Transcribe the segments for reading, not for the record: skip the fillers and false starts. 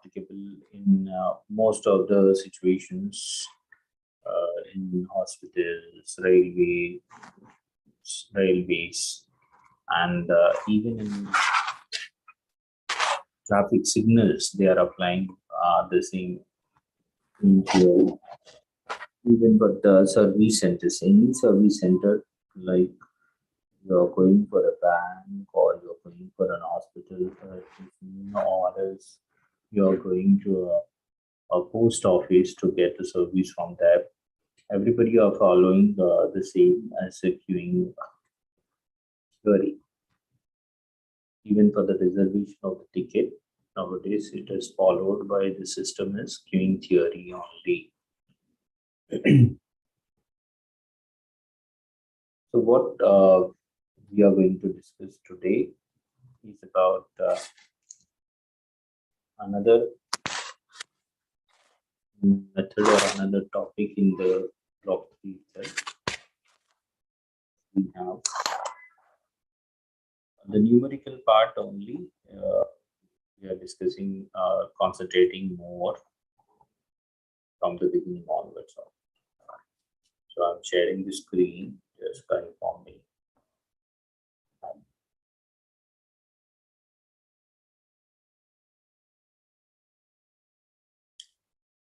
applicable in most of the situations in hospitals, railways, and even in traffic signals. They are applying the same in here. Even but the service centers, any service center, like you're going for a bank or you're going for an hospital, or else you're going to a post office to get the service from there. Everybody are following the same as a queuing theory. Even for the reservation of the ticket, nowadays it is followed by the system as queuing theory only. So what we are going to discuss today is about another method or another topic in the block 3 itself. We have the numerical part only. We are discussing, concentrating more from the beginning onwards. So I'm sharing the screen, just confirm me.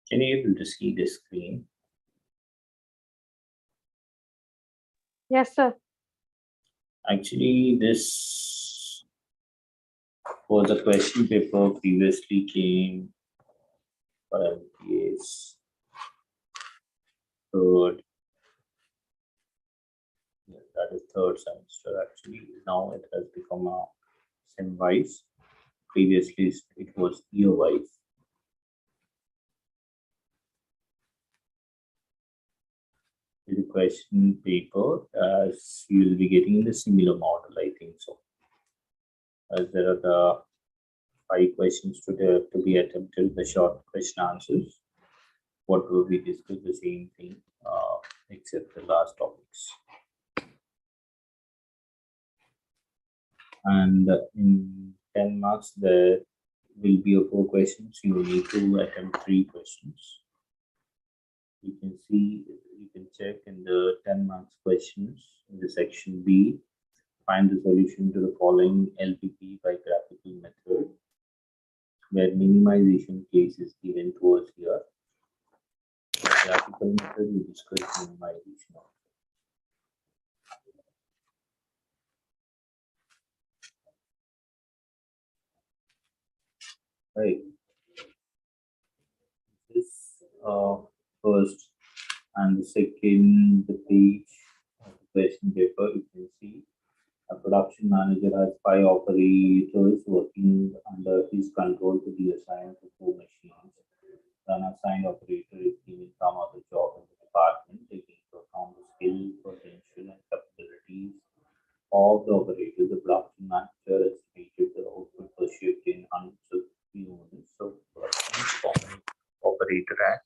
Can you able to see the screen? Yes, sir. Actually, this was a question paper previously came for MBA's third. That is third semester. Actually, now it has become a sem-wise. Previously, it was year-wise. The question paper, as you will be getting in the similar model, I think so. As there are the 5 questions to be attempted, the short question answers. What will we discuss the same thing, except the last topics. And in 10 marks, there will be 4 questions. You need to attempt 3 questions. You can see, you can check in the 10 marks questions in the section B. Find the solution to the following LPP by graphical method, where minimization case is given to us here. The graphical method, we discuss minimization. Right. This first and the second, the page of the question paper, you can see a production manager has 5 operators working under his control to be assigned to 4 machines. An assigned operator is given some other job in the department, taking into account the skill, potential, and capabilities of the operator. The production manager estimated the output per shift in hundreds of units of production from operator at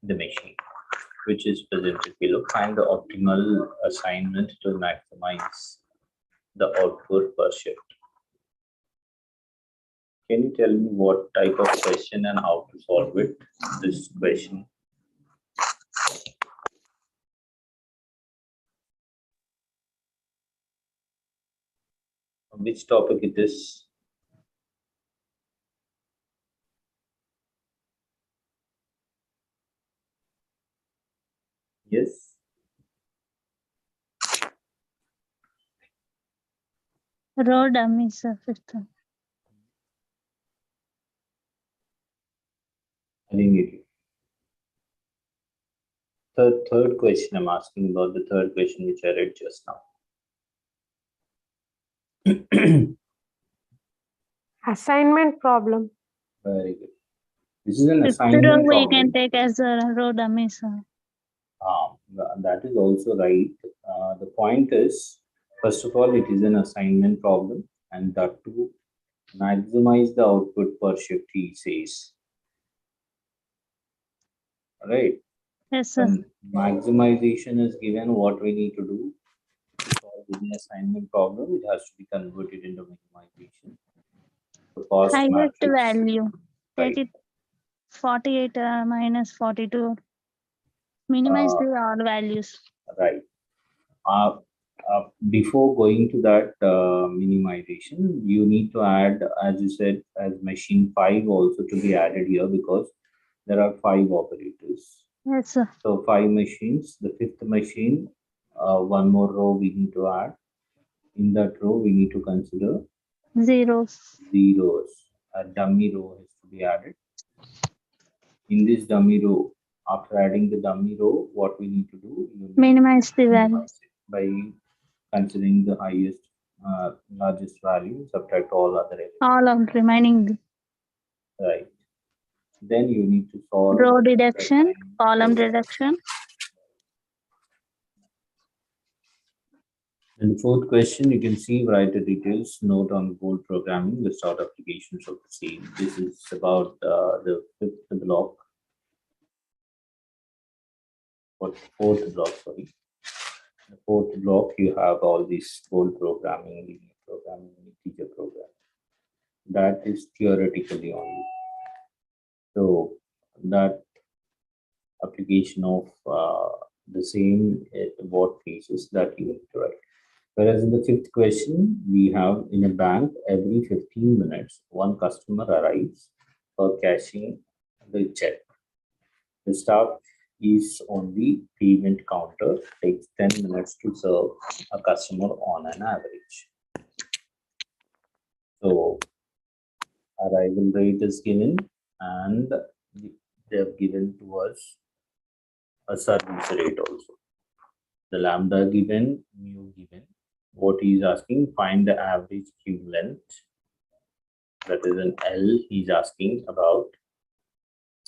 the machine, which is presented below. Find the optimal assignment to maximize the output per shift. Can you tell me what type of question and how to solve it? This question. Which topic it is? Yes. Road dummy, sir. I didn't get you. Third question, I'm asking about the third question which I read just now. Assignment problem. Very good. This is an assignment We problem. can take as a road dummy, sir. That is also right. The point is, first of all, it is an assignment problem, and that to maximize the output per shift, he says. Right. Yes, sir. When maximization is given, what we need to do to solve any assignment problem, it has to be converted into minimization. The cost Highest matrix. value. Right. Take it. 48 minus 42. Minimize Uh, the all values. Right. Before going to that minimization, you need to add, as you said, as machine 5 also to be added here because there are 5 operators. Yes, sir. So 5 machines. The fifth machine, one more row we need to add. In that row, we need to consider Zeros. zeros. A dummy row has to be added. In this dummy row, after adding the dummy row, what we need to do? You need Minimize the to value. minimize it by considering the highest, largest value, subtract all other elements. All of remaining. Right. Then you need to solve Row deduction, the time column row. reduction. And the fourth question, you can see, write the details, note on board programming, list out applications of the same. This is about the fifth block, or fourth block, sorry. The fourth block, you have all these bold programming, linear programming, integer programming. That is theoretically only. So that application of the same what cases that you need to write. Whereas in the fifth question, we have in a bank, every 15 minutes, one customer arrives for cashing the check. The staff is on the payment counter, takes 10 minutes to serve a customer on an average. So arrival rate is given and they have given to us a service rate also. The lambda given, mu given. What he is asking, find the average queue length. That is an L he's asking about.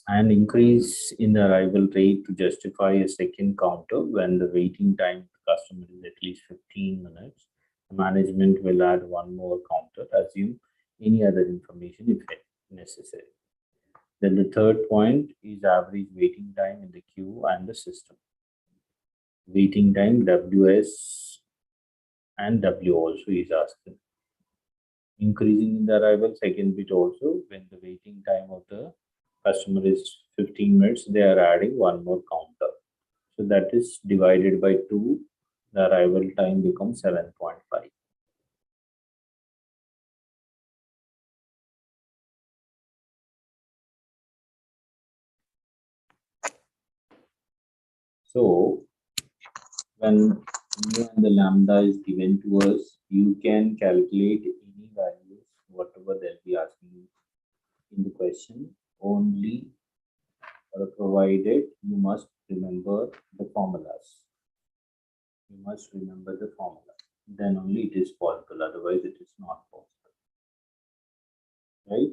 And increase in the arrival rate to justify a second counter when the waiting time of the customer is at least 15 minutes. The management will add one more counter, assume any other information if necessary. Then the third point is average waiting time in the queue and the system. Waiting time, WS and W also is asking. Increasing in the arrival, second bit also, when the waiting time of the customer is 15 minutes, they are adding one more counter. So that is divided by 2, the arrival time becomes 7.5. So when mu and the lambda is given to us, you can calculate any values, whatever they'll be asking in the question, only provided you must remember the formulas. You must remember the formula. Then only it is possible, otherwise it is not possible. Right?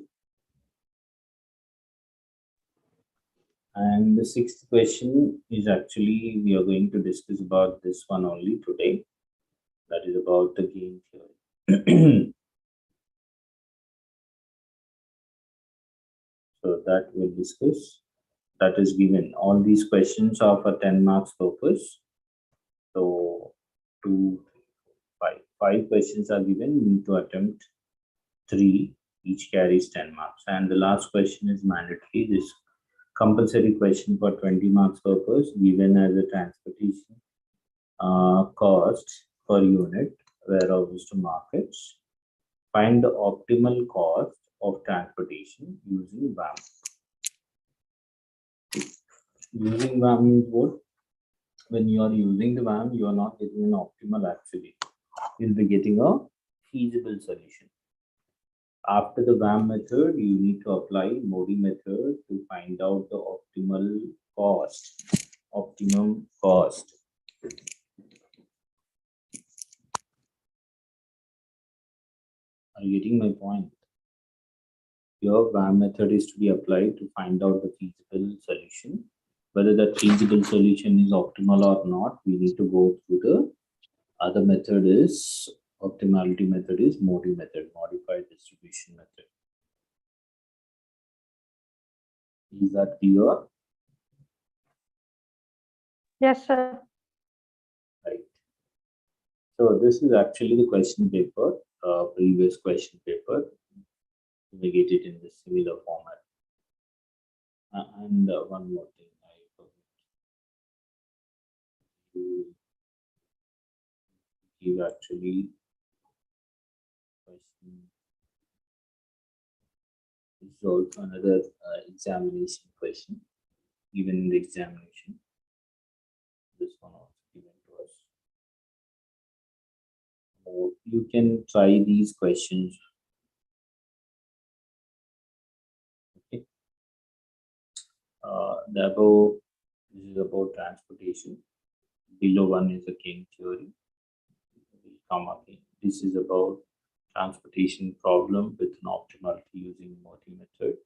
And the sixth question is actually, we are going to discuss about this one only today. That is about the game theory. So that we'll discuss. That is given. All these questions are for 10 marks purpose. So 2, 5. 5 questions are given. You need to attempt 3. Each carries 10 marks. And the last question is mandatory. This compulsory question for 20 marks purpose, given as a transportation cost per unit, warehouses to markets. Find the optimal cost of transportation using VAM. Using VAM means what? When you are using the VAM, you are not getting an optimal actually. You'll be getting a feasible solution. After the VAM method, you need to apply MODI method to find out the optimal cost, optimum cost. Are you getting my point? Your VAM method is to be applied to find out the feasible solution. Whether that feasible solution is optimal or not, we need to go through the other method is optimality method is MODI method, modified distribution method. Is that clear? Yes, sir. Right. So this is actually the question paper, previous question paper. We get it in the similar format. And one more thing, I forgot to give actually question. This is also another examination question, given in the examination. This one also given to us. So you can try these questions. Okay. The above, this is about transportation. Below one is a game theory. Will come again. This is about transportation problem with an optimality using Moti method.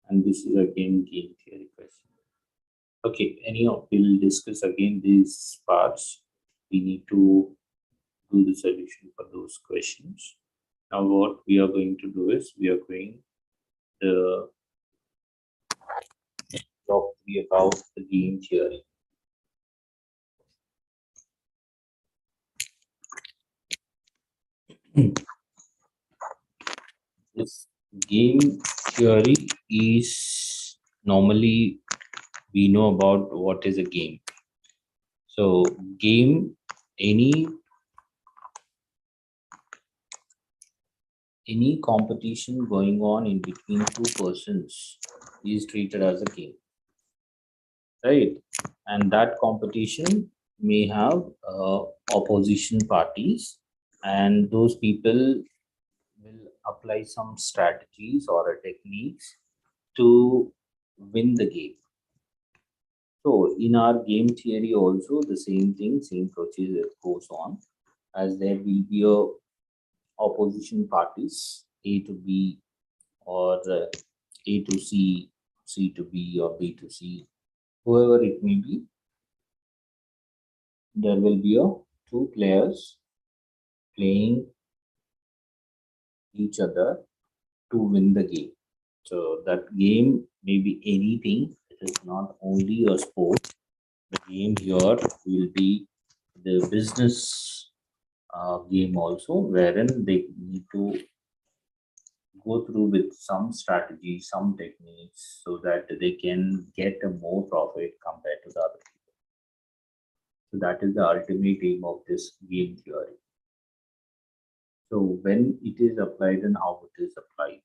And this is again game theory question. Okay, anyhow, we'll discuss again these parts. We need to do the solution for those questions. Now, what we are going to do is we are going to talk to you about the game theory. This game theory is normally we know about what is a game. So, game, any competition going on in between two persons is treated as a game, right? And that competition may have opposition parties, and those people will apply some strategies or techniques to win the game. So in our game theory also the same thing, same procedure goes on, as there will be a opposition parties A to B, or A to C, C to B, or B to C, whoever it may be. There will be two players playing each other to win the game. So that game may be anything. It is not only a sport. The game here will be the business game also, wherein they need to go through with some strategy, some techniques, so that they can get a more profit compared to the other people. So that is the ultimate aim of this game theory. So when it is applied and how it is applied.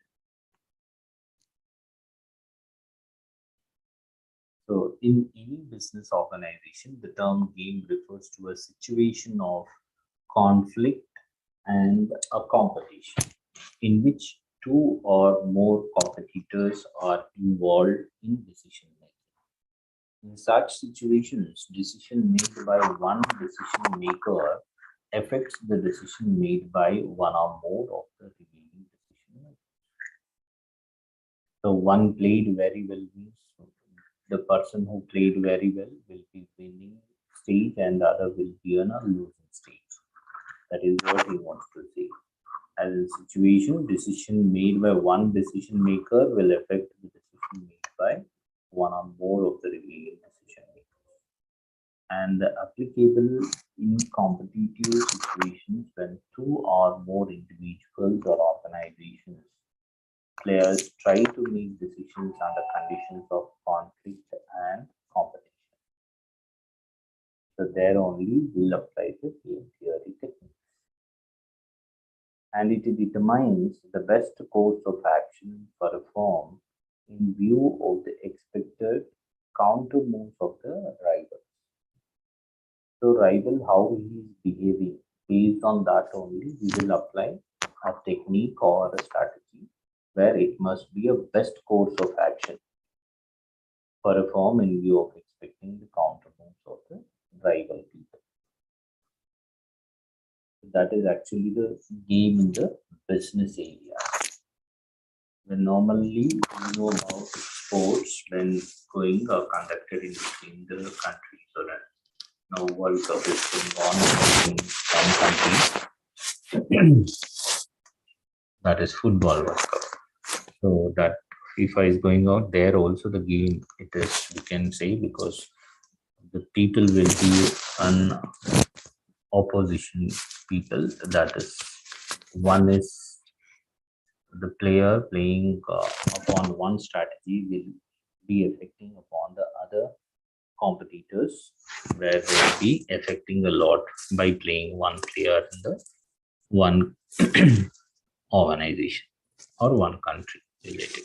So in any business organization, the term game refers to a situation of conflict and a competition in which two or more competitors are involved in decision making. In such situations, decision made by one decision maker affects the decision made by one or more of the remaining decision makers. So one played very well means the person who played very well will be winning stage and the other will be on a losing stage. That is what he wants to say. As in situation, decision made by one decision maker will affect the decision made by one or more of the remaining decision makers. And applicable in competitive situations when two or more individuals or organizations players try to make decisions under conditions of conflict and competition. So there only will apply the game theory techniques. And it determines the best course of action for a firm in view of the expected counter moves of the rival. So rival, how he is behaving, based on that only we will apply a technique or a strategy where it must be a best course of action for a firm in view of expecting the counter moves of the rival people. That is actually the game in the business area. When normally we know about sports when going or conducted in between the countries. So that now World Cup is going on in some countries. That is football World Cup. So that FIFA is going out there also the game it is, we can say, because the people will be an opposition people. That is, one is the player playing upon one strategy will be affecting upon the other competitors, where they will be affecting a lot by playing one player in the one organization or one country related.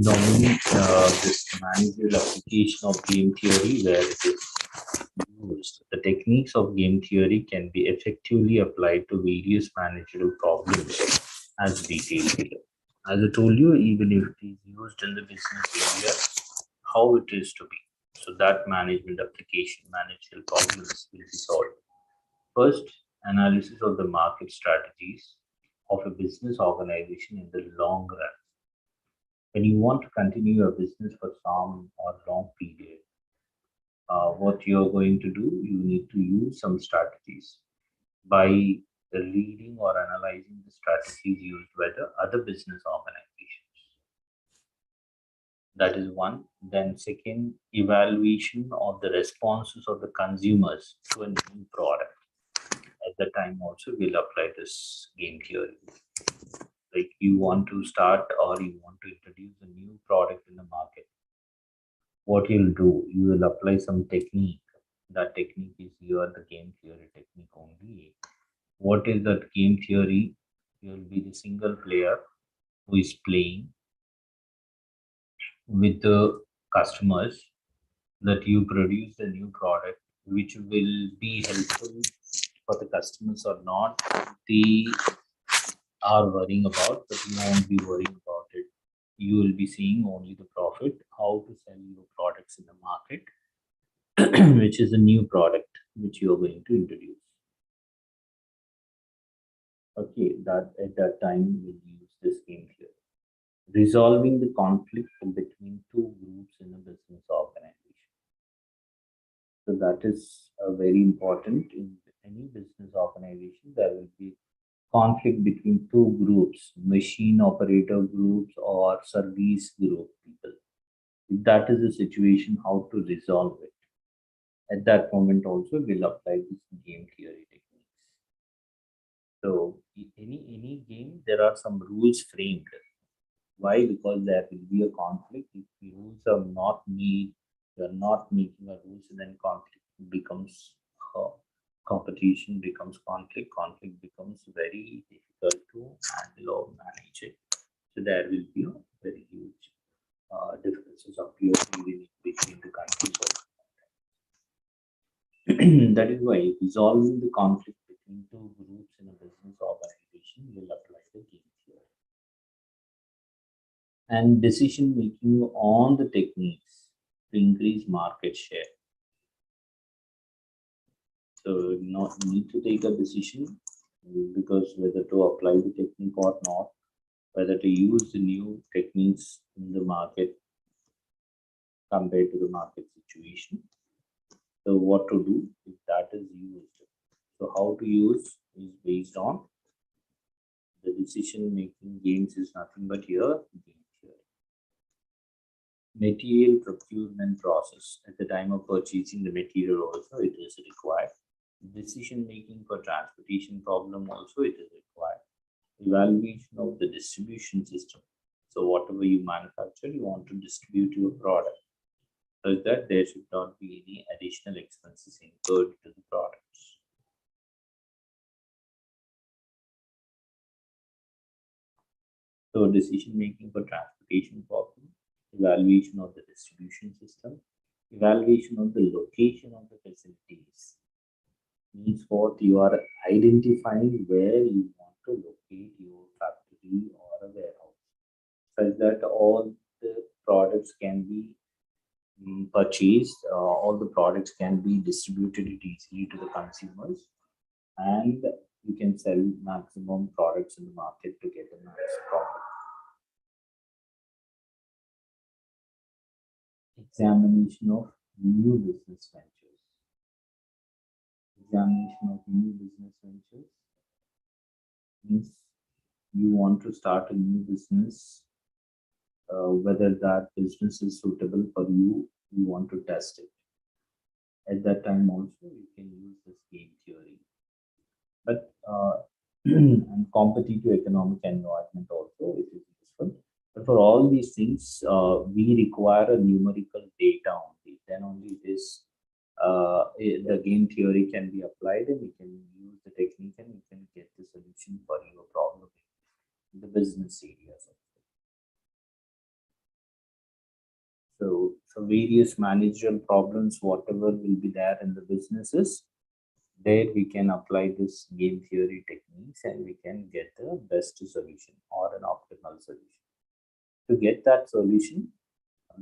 Dominant this managerial application of game theory where it is used. The techniques of game theory can be effectively applied to various managerial problems as detailed below. As I told you, even if it is used in the business area, how it is to be. So that management application, managerial problems will be solved. First, analysis of the market strategies of a business organization in the long run. When you want to continue your business for some or long period, what you're going to do, you need to use some strategies by reading or analyzing the strategies used by the other business organizations. That is one. Then second, evaluation of the responses of the consumers to a new product. At that time also we'll apply this game theory. Like you want to start or you want to introduce a new product in the market. What you'll do, you will apply some technique. That technique is here, the game theory technique only. What is that game theory? You will be the single player who is playing with the customers, that you produce a new product which will be helpful for the customers or not. They are worrying about, but you won't be worrying about it. You will be seeing only the profit, how to sell your products in the market, which is a new product which you are going to introduce. Okay, that at that time we'll use this game here. Resolving the conflict between two groups in a business organization. So that is very important in any business organization. There will be conflict between two groups, machine operator groups or service group people. If that is the situation, how to resolve it. At that moment also we'll apply this game theory techniques. So any game, there are some rules framed. Why? Because there will be a conflict. If the rules are not made, you are not making a rules, then conflict becomes competition becomes conflict. Conflict becomes very difficult to handle or manage it. So there will be a very huge differences appear even between the countries. That is why resolving the conflict between two groups in a business organization will apply the game theory. And decision making on the techniques to increase market share. So not need to take a decision because whether to apply the technique or not, whether to use the new techniques in the market compared to the market situation. So what to do if that is used. So how to use is based on the decision making games is nothing but here game theory. Material procurement process. At the time of purchasing the material also it is required. Decision making for transportation problem also it is required. Evaluation of the distribution system. So whatever you manufacture, you want to distribute your product, such that there should not be any additional expenses incurred to the products. So decision making for transportation problem, evaluation of the distribution system, evaluation of the location of the facilities. Means what you are identifying where you want to locate your factory or a warehouse, such that all the products can be purchased, all the products can be distributed easily to the consumers, and you can sell maximum products in the market to get a nice profit. Examination of new business ventures. Examination of new business ventures means you want to start a new business, whether that business is suitable for you, you want to test it. At that time also you can use this game theory. But and competitive economic environment also it is useful. But for all these things, we require a numerical data only. Then only this the game theory can be applied, and we can use the technique, and we can get the solution for your problem in the business areas. So various managerial problems, whatever will be there in the businesses, there we can apply this game theory techniques, and we can get the best solution or an optimal solution. To get that solution,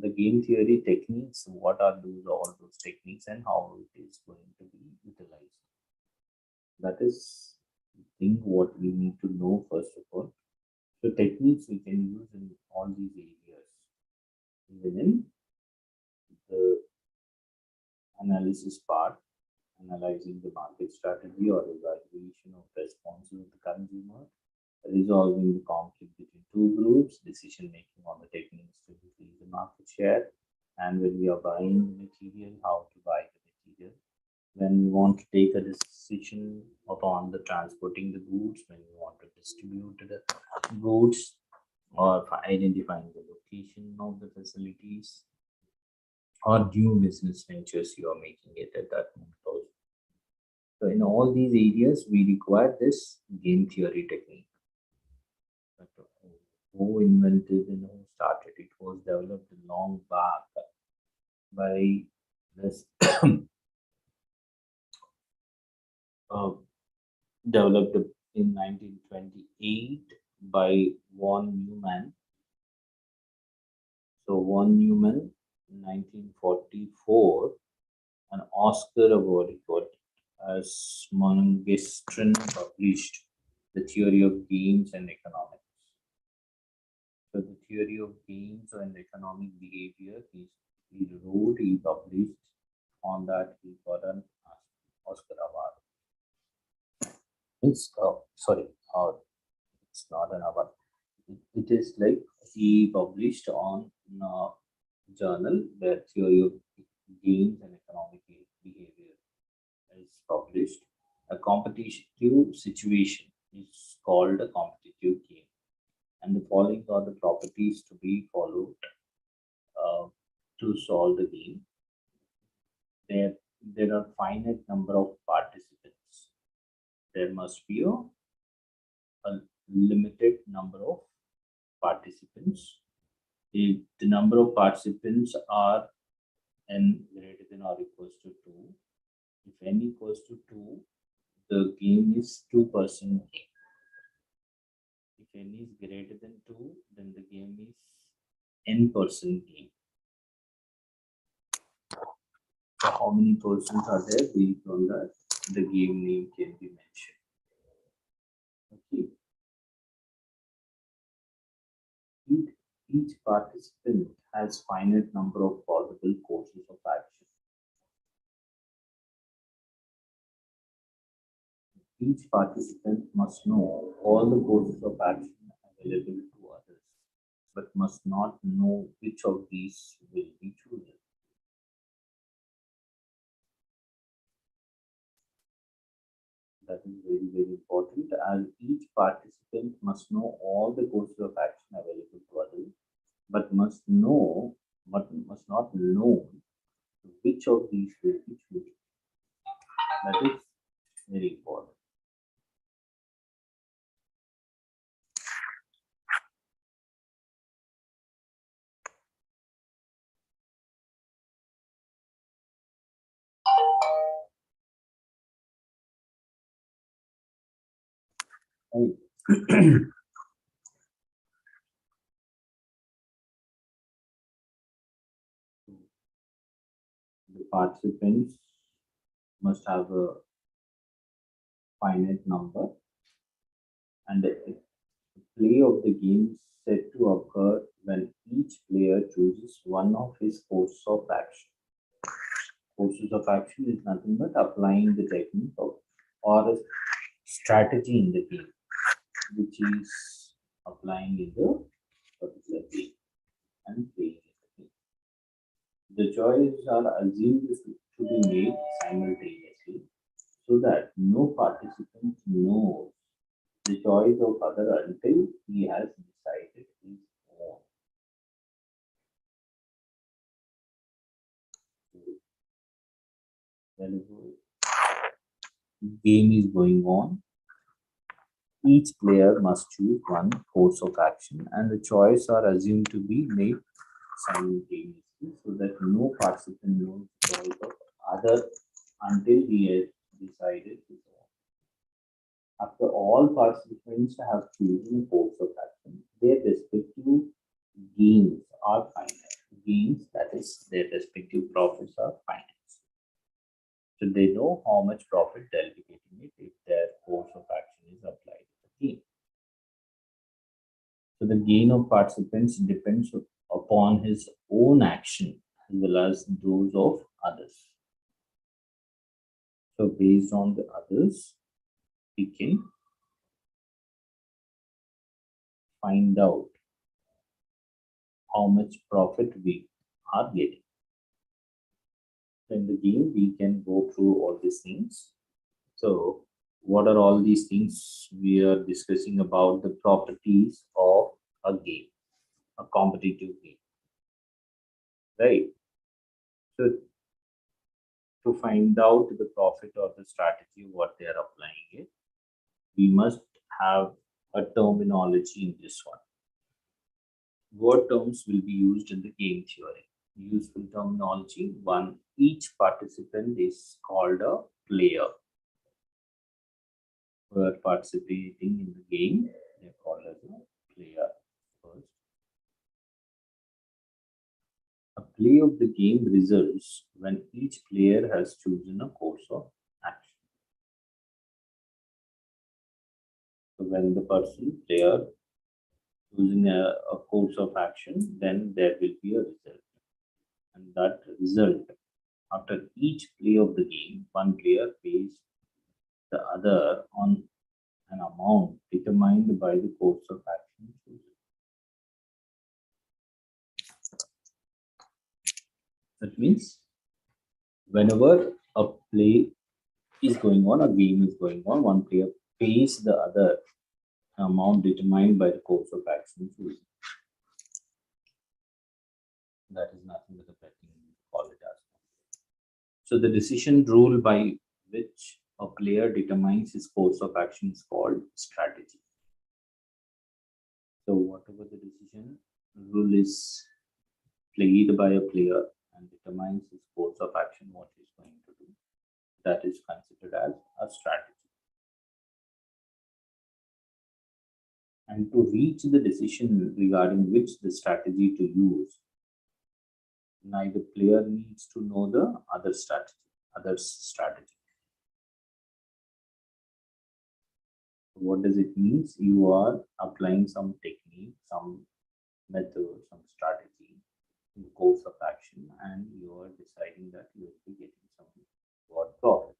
the game theory techniques, what are those all those techniques, and how it is going to be utilized. That is the thing what we need to know first of all. So techniques we can use in all these areas, even in the analysis part, analyzing the market strategy or evaluation of responses of the consumer, resolving the conflict between two groups, decision making on the techniques to increase the market share, and when we are buying the material, how to buy the material, when we want to take a decision upon the transporting the goods, when we want to distribute the goods, or for identifying the location of the facilities or new business ventures you are making it at that moment also. So in all these areas, we require this game theory technique. But who invented and who started it was developed long back by this developed in 1928 by von Neumann. So von Neumann in 1944, an Oscar award got as Morgenstern published the theory of games and economics. So the theory of games and economic behavior, he wrote, he published. On that, he got an Oscar award. It's sorry, it's not an award. It is like he published on journal the theory of games and economic behavior is published. A competitive situation is called a competitive game, and the following are the properties to be followed to solve the game. There are finite number of participants. There must be a limited number of participants. If the number of participants are n greater than or equals to 2, if n equals to 2, the game is 2-person game. If n is greater than 2, then the game is n-person game. So how many persons are there? Based on that, the game name can be mentioned. Okay. Each participant has finite number of possible courses of action. Each participant must know all the courses of action available to others, but must not know which of these will be chosen. That is very, very important, as each participant must know all the courses of action available to others, but must not know which of these will be chosen. That is very important. The participants must have a finite number, and the play of the game is said to occur when each player chooses one of his courses of action. Courses of action is nothing but applying the technique or a strategy in the game, which is applying in the particular game and playing in the game. The choices are assumed to be made simultaneously, so that no participant knows the choice of other until he has decided his own. game is going on, each player must choose one course of action, and the choice are assumed to be made simultaneously so that no participant knows the choice of other until he has decided his own. After all participants have chosen a course of action, their respective gains are finite. Gains, that is, their respective profits are finite. So they know how much profit they'll be getting it if their course of action is applied to the game. So the gain of participants depends upon his own action as well as those of others. So based on the others, we can find out how much profit we are getting. In the game, we can go through all these things. So what are all these things? We are discussing about the properties of a game, a competitive game, right? So to find out the profit or the strategy, what they are applying it, we must have a terminology in this one. What terms will be used in the game theory? Useful terminology. One, each participant is called a player. Who are participating in the game, they are called as a player first. A play of the game results when each player has chosen a course of action. So when the player choosing a course of action, then there will be a result. And that result, after each play of the game, one player pays the other on an amount determined by the course of action chosen. That means whenever a play is going on, a game is going on, one player pays the other amount determined by the course of action chosen. That is nothing but a betting, call it as. So the decision rule by which a player determines his course of action is called strategy. So whatever the decision rule is played by a player and determines his course of action, what he's going to do, that is considered as a strategy. And to reach the decision regarding which the strategy to use, neither player needs to know the other's strategy. What does it mean? You are applying some technique, some method, some strategy in the course of action, and you are deciding that you will be getting some reward profit.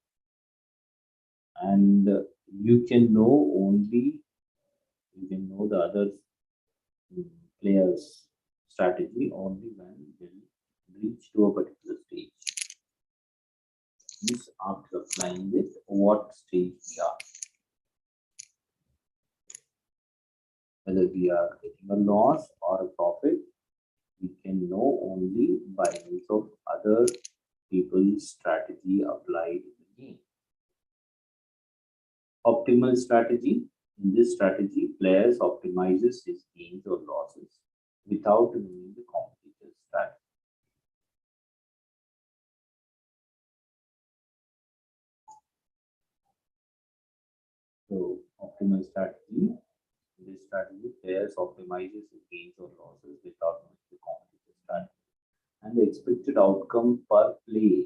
And you can know the other player's strategy only when they reach to a particular stage. Means after applying it, what stage we are. Whether we are getting a loss or a profit, we can know only by means of other people's strategy applied in the game. Optimal strategy. In this strategy, players optimizes his gains or losses without knowing the competitor's strategy. So optimal strategy. In this strategy, players optimizes his gains or losses without knowing the competitor's strategy. And the expected outcome per play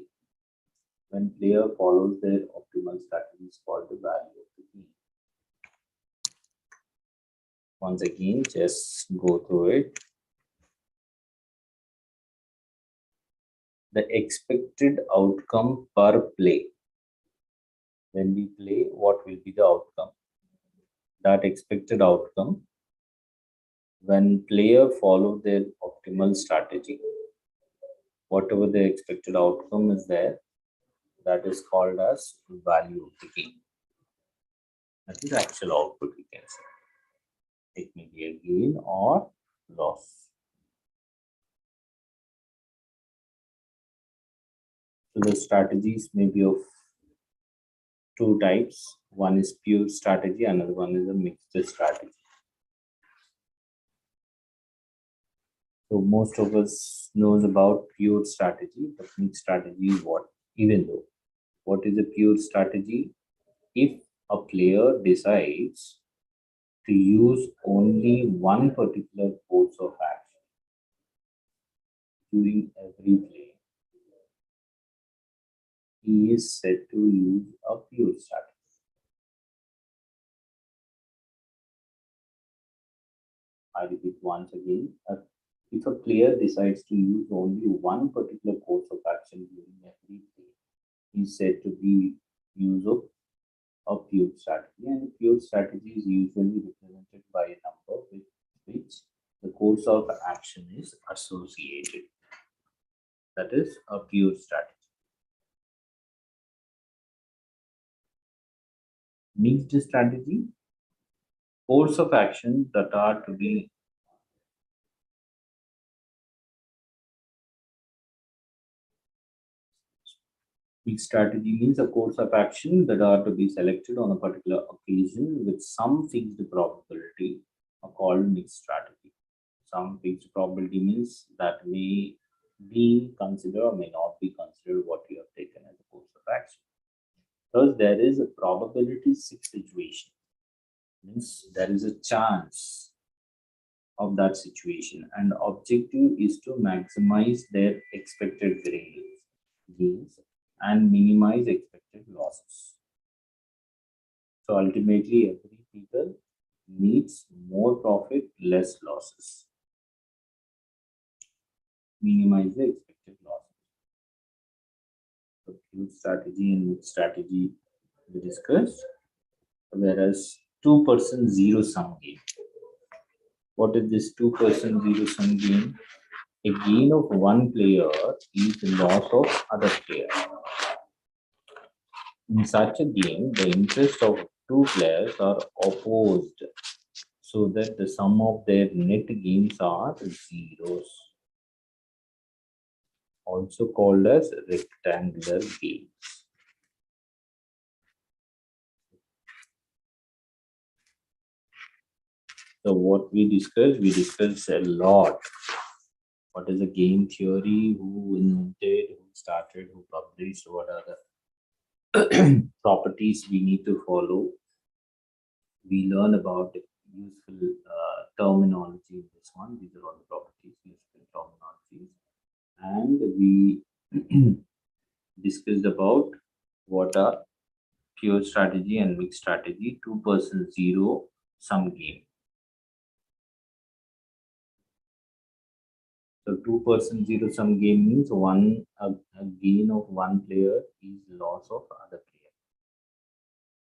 when player follows their optimal strategy is called the value of the game. Once again, just go through it. The expected outcome per play. When we play, what will be the outcome? That expected outcome when player follow their optimal strategy, whatever the expected outcome is there, that is called as value of the game. That is actual output, we can say. It may be a gain or loss. So the strategies may be of two types. One is pure strategy, another one is a mixed strategy. So most of us knows about pure strategy, but mixed strategy is what? Even though, what is a pure strategy? If a player decides to use only one particular course of action during every play, he is said to use a pure strategy. I repeat once again, if a player decides to use only one particular course of action during every play, he is said to be use of a pure strategy, and a pure strategy is usually represented by a number with which the course of action is associated. That is a pure strategy. Mixed strategy, course of action that are to be mixed strategy means a course of action that are to be selected on a particular occasion with some fixed probability are called mixed strategy. Some fixed probability means that may be considered or may not be considered what you have taken as a course of action. Thus, there is a probability situation. Means there is a chance of that situation, and objective is to maximize their expected gains and minimize expected losses. So ultimately, every people needs more profit, less losses. Minimize the expected losses. So pure strategy and mixed strategy we discussed, whereas 2% zero sum game. What is this 2% zero sum game? A gain of one player is the loss of other player. In such a game, the interests of two players are opposed so that the sum of their net gains are zeros, also called as rectangular games. So what we discussed a lot. What is a game theory? Who invented? Who started? Who published? What are the properties we need to follow? We learn about useful terminology in this one. These are all the properties, useful terminologies. And we discussed about what are pure strategy and mixed strategy, 2% zero sum game. So 2% zero sum game means a gain of one player is loss of other player.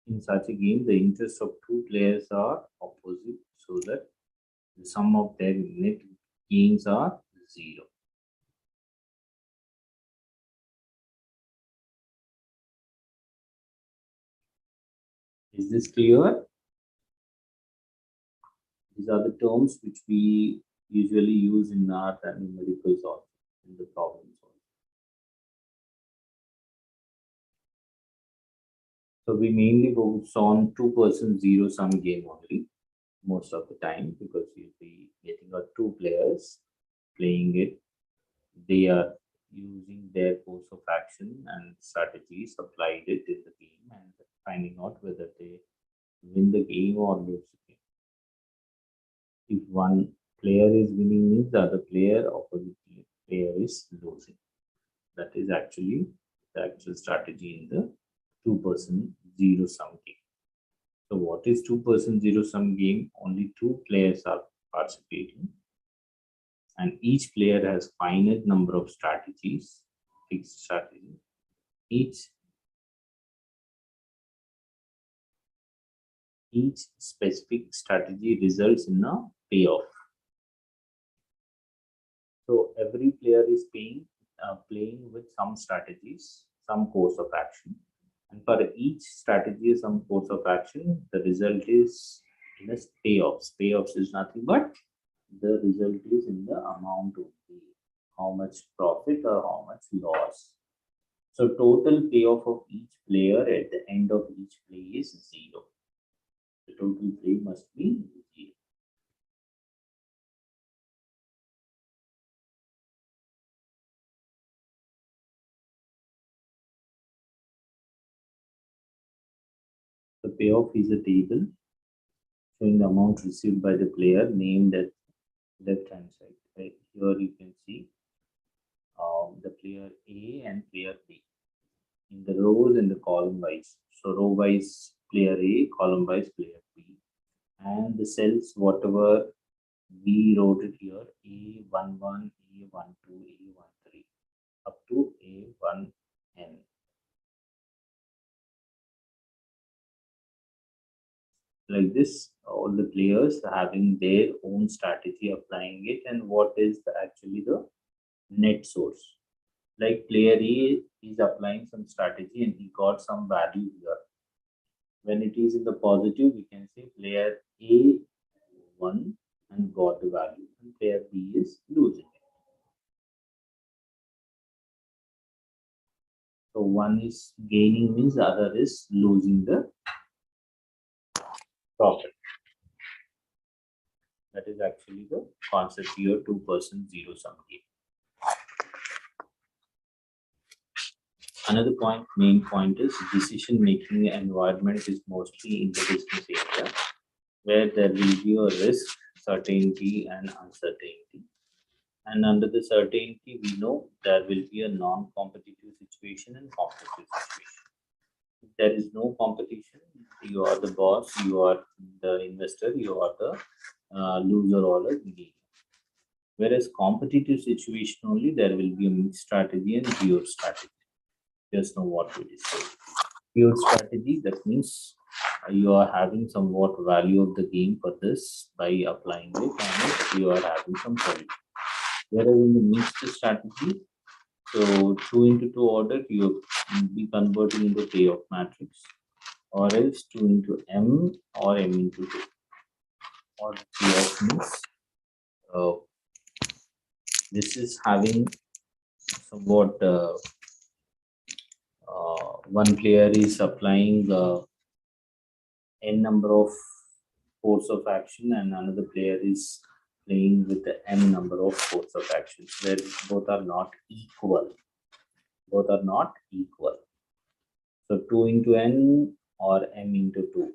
In such a game, the interests of two players are opposite, so that the sum of their net gains are zero. Is this clear? These are the terms which we usually use in art and numericals also, in the problems also. So we mainly focus on 2% zero sum game only most of the time, because you'll be getting two players playing it. They are using their course of action and strategies applied it in the game and finding out whether they win the game or lose the game. If one player is winning, means the other player, opposite player is losing. That is actually the actual strategy in the 2% zero sum game. So what is 2% zero sum game? Only two players are participating, and each player has finite number of strategies, fixed strategy. Each specific strategy results in a payoff. So every player is playing with some strategies, some course of action, and for each strategy, some course of action, the result is in a payoffs. Payoffs is nothing but the result is in the amount of the how much profit or how much loss. So total payoff of each player at the end of each play is 0. The total play must be 0. The payoff is a table showing the amount received by the player named at left hand side. Right here you can see the player A and player B in the rows and the column wise. So row wise player A, column wise player B, and the cells whatever we wrote it here A11, A12, A13 up to A1N. Like this, all the players having their own strategy applying it, and what is actually the net source. Like player A is applying some strategy and he got some value here. When it is in the positive, we can say player A won and got the value, and player B is losing it. So one is gaining means the other is losing the profit. That is actually the concept here, 2% zero sum game. Another main point is decision making environment is mostly in the business area where there will be a risk, certainty, and uncertainty. And under the certainty, we know there will be a non-competitive situation and competitive situation. If there is no competition, you are the boss, you are the investor, you are the loser or the gainer. Whereas competitive situation only, there will be a mixed strategy and pure strategy. Just know what we discussed. Pure strategy, that means you are having somewhat value of the game for this by applying it, and you are having some profit. Whereas in the mixed strategy, so 2 into 2 order, you be converting into payoff matrix, or else 2 into M or M into 2. Or payoff means this is having somewhat one player is applying n number of force of action and another player is playing with the m number of force of actions where both are not equal. Both are not equal. So 2 into n or m into 2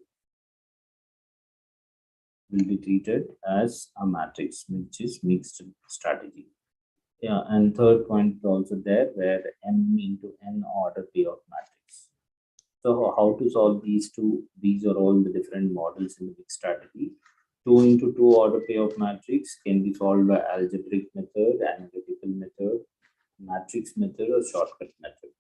will be treated as a matrix, which is mixed strategy. Yeah, and third point is also there where m into n order payoff matrix. So how to solve these two? These are all the different models in the mixed strategy. 2 into 2 order payoff matrix can be solved by algebraic method, analytical method, matrix method, or shortcut method.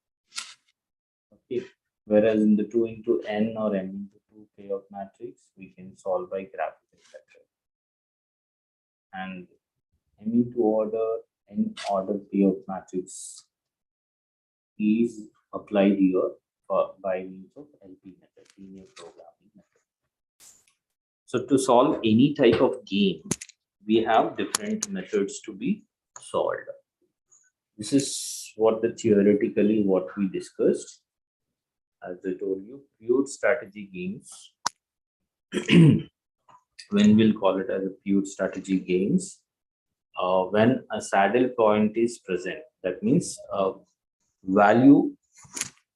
Okay. Whereas in the 2 into n or m into 2 payoff matrix, we can solve by graphical method. And m into order, n order payoff matrix is applied here by means of LP method, linear programming method. So to solve any type of game, we have different methods to be solved. This is what theoretically what we discussed. As I told you, pure strategy games, when we'll call it as a pure strategy games, when a saddle point is present, that means value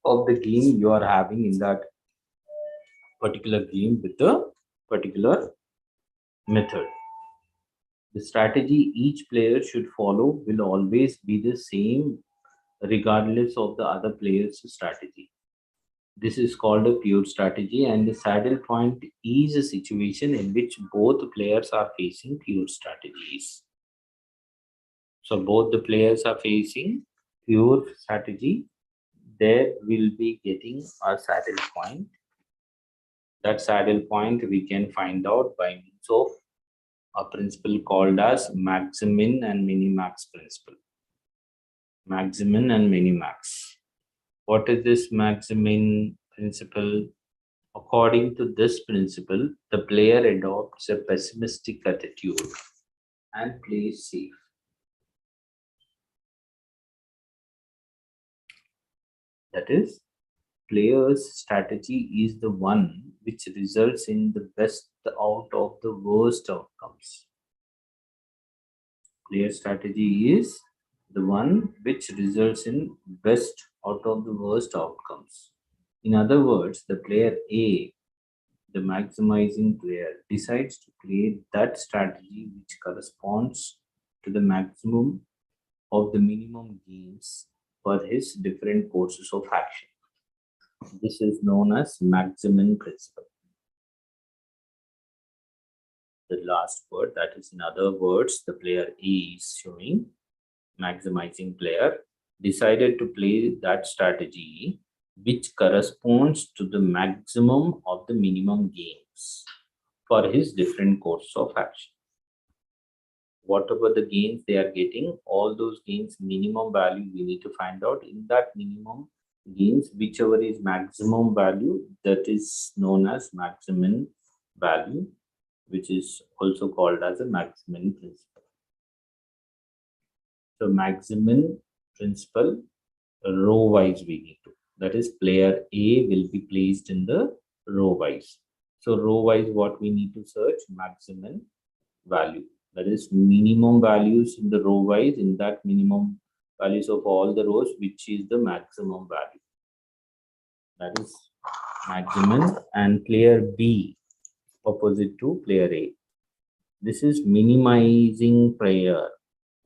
of the game you are having in that particular game with the particular method. The strategy each player should follow will always be the same regardless of the other player's strategy. This is called a pure strategy, and the saddle point is a situation in which both players are facing pure strategies. So both the players are facing pure strategy. There will be getting a saddle point. That saddle point we can find out by means of a principle called as maximin and minimax principle. Maximin and minimax. What is this maximin principle? According to this principle, the player adopts a pessimistic attitude and plays safe. That is, player's strategy is the one which results in the best out of the worst outcomes. Player strategy is the one which results in best out of the worst outcomes. In other words, the player A, the maximizing player, decides to create that strategy which corresponds to the maximum of the minimum gains for his different courses of action. This is known as maximum principle. The last word, that is, in other words, the player A is showing maximizing player decided to play that strategy which corresponds to the maximum of the minimum gains for his different course of action. Whatever the gains they are getting, all those gains minimum value we need to find out. In that minimum gains, whichever is maximum value, that is known as maximum value, which is also called as a maximum principle. So maximum principle, row wise we need to, that is, player A will be placed in the row wise. So row wise what we need to search? Maximum value, that is minimum values in the row wise, in that minimum values of all the rows, which is the maximum value, that is maximum. And player B opposite to player A, this is minimizing player,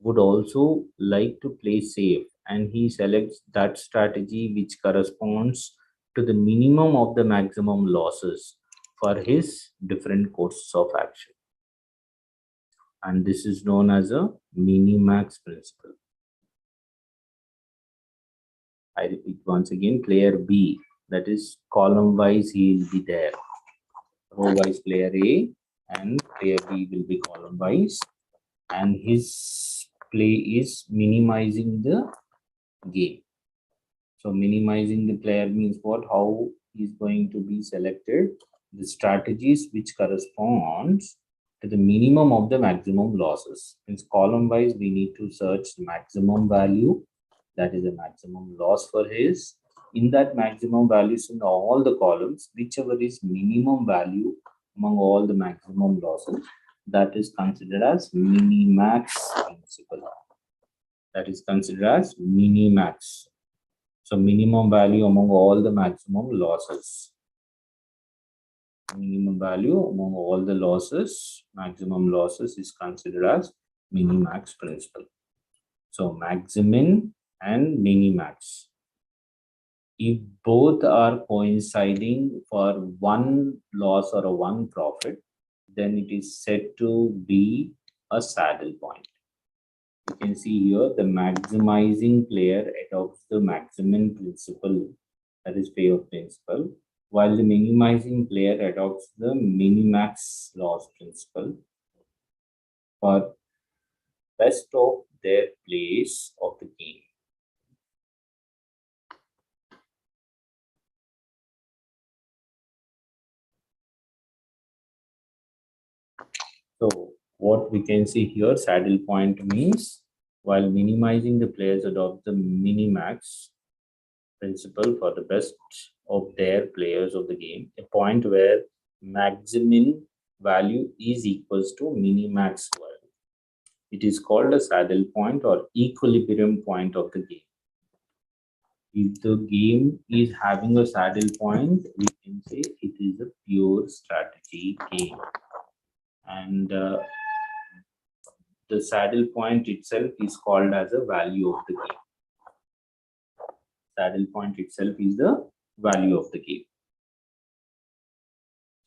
would also like to play safe, and he selects that strategy which corresponds to the minimum of the maximum losses for his different courses of action. And this is known as a minimax principle. I repeat once again, player B, that is column wise he will be there, row wise player A, and player B will be column wise, and his play is minimizing the game. So minimizing the player means what? How is going to be selected the strategies which corresponds to the minimum of the maximum losses. Means column wise we need to search maximum value, that is a maximum loss for his. In that maximum values in all the columns, whichever is minimum value among all the maximum losses, that is considered as minimax principle. That is considered as minimax. So minimum value among all the maximum losses. Minimum value among all the losses, maximum losses is considered as minimax principle. So maximum and minimax, if both are coinciding for one loss or a one profit, then it is said to be a saddle point. You can see here the maximizing player adopts the maximum principle, that is payoff principle, while the minimizing player adopts the minimax loss principle for best of their plays of the game. So what we can see here, saddle point means while minimizing the players adopt the minimax principle for the best of their players of the game, a point where maximum value is equals to minimax value. It is called a saddle point or equilibrium point of the game. If the game is having a saddle point, we can say it is a pure strategy game. And the saddle point itself is called as a value of the game. Saddle point itself is the value of the game.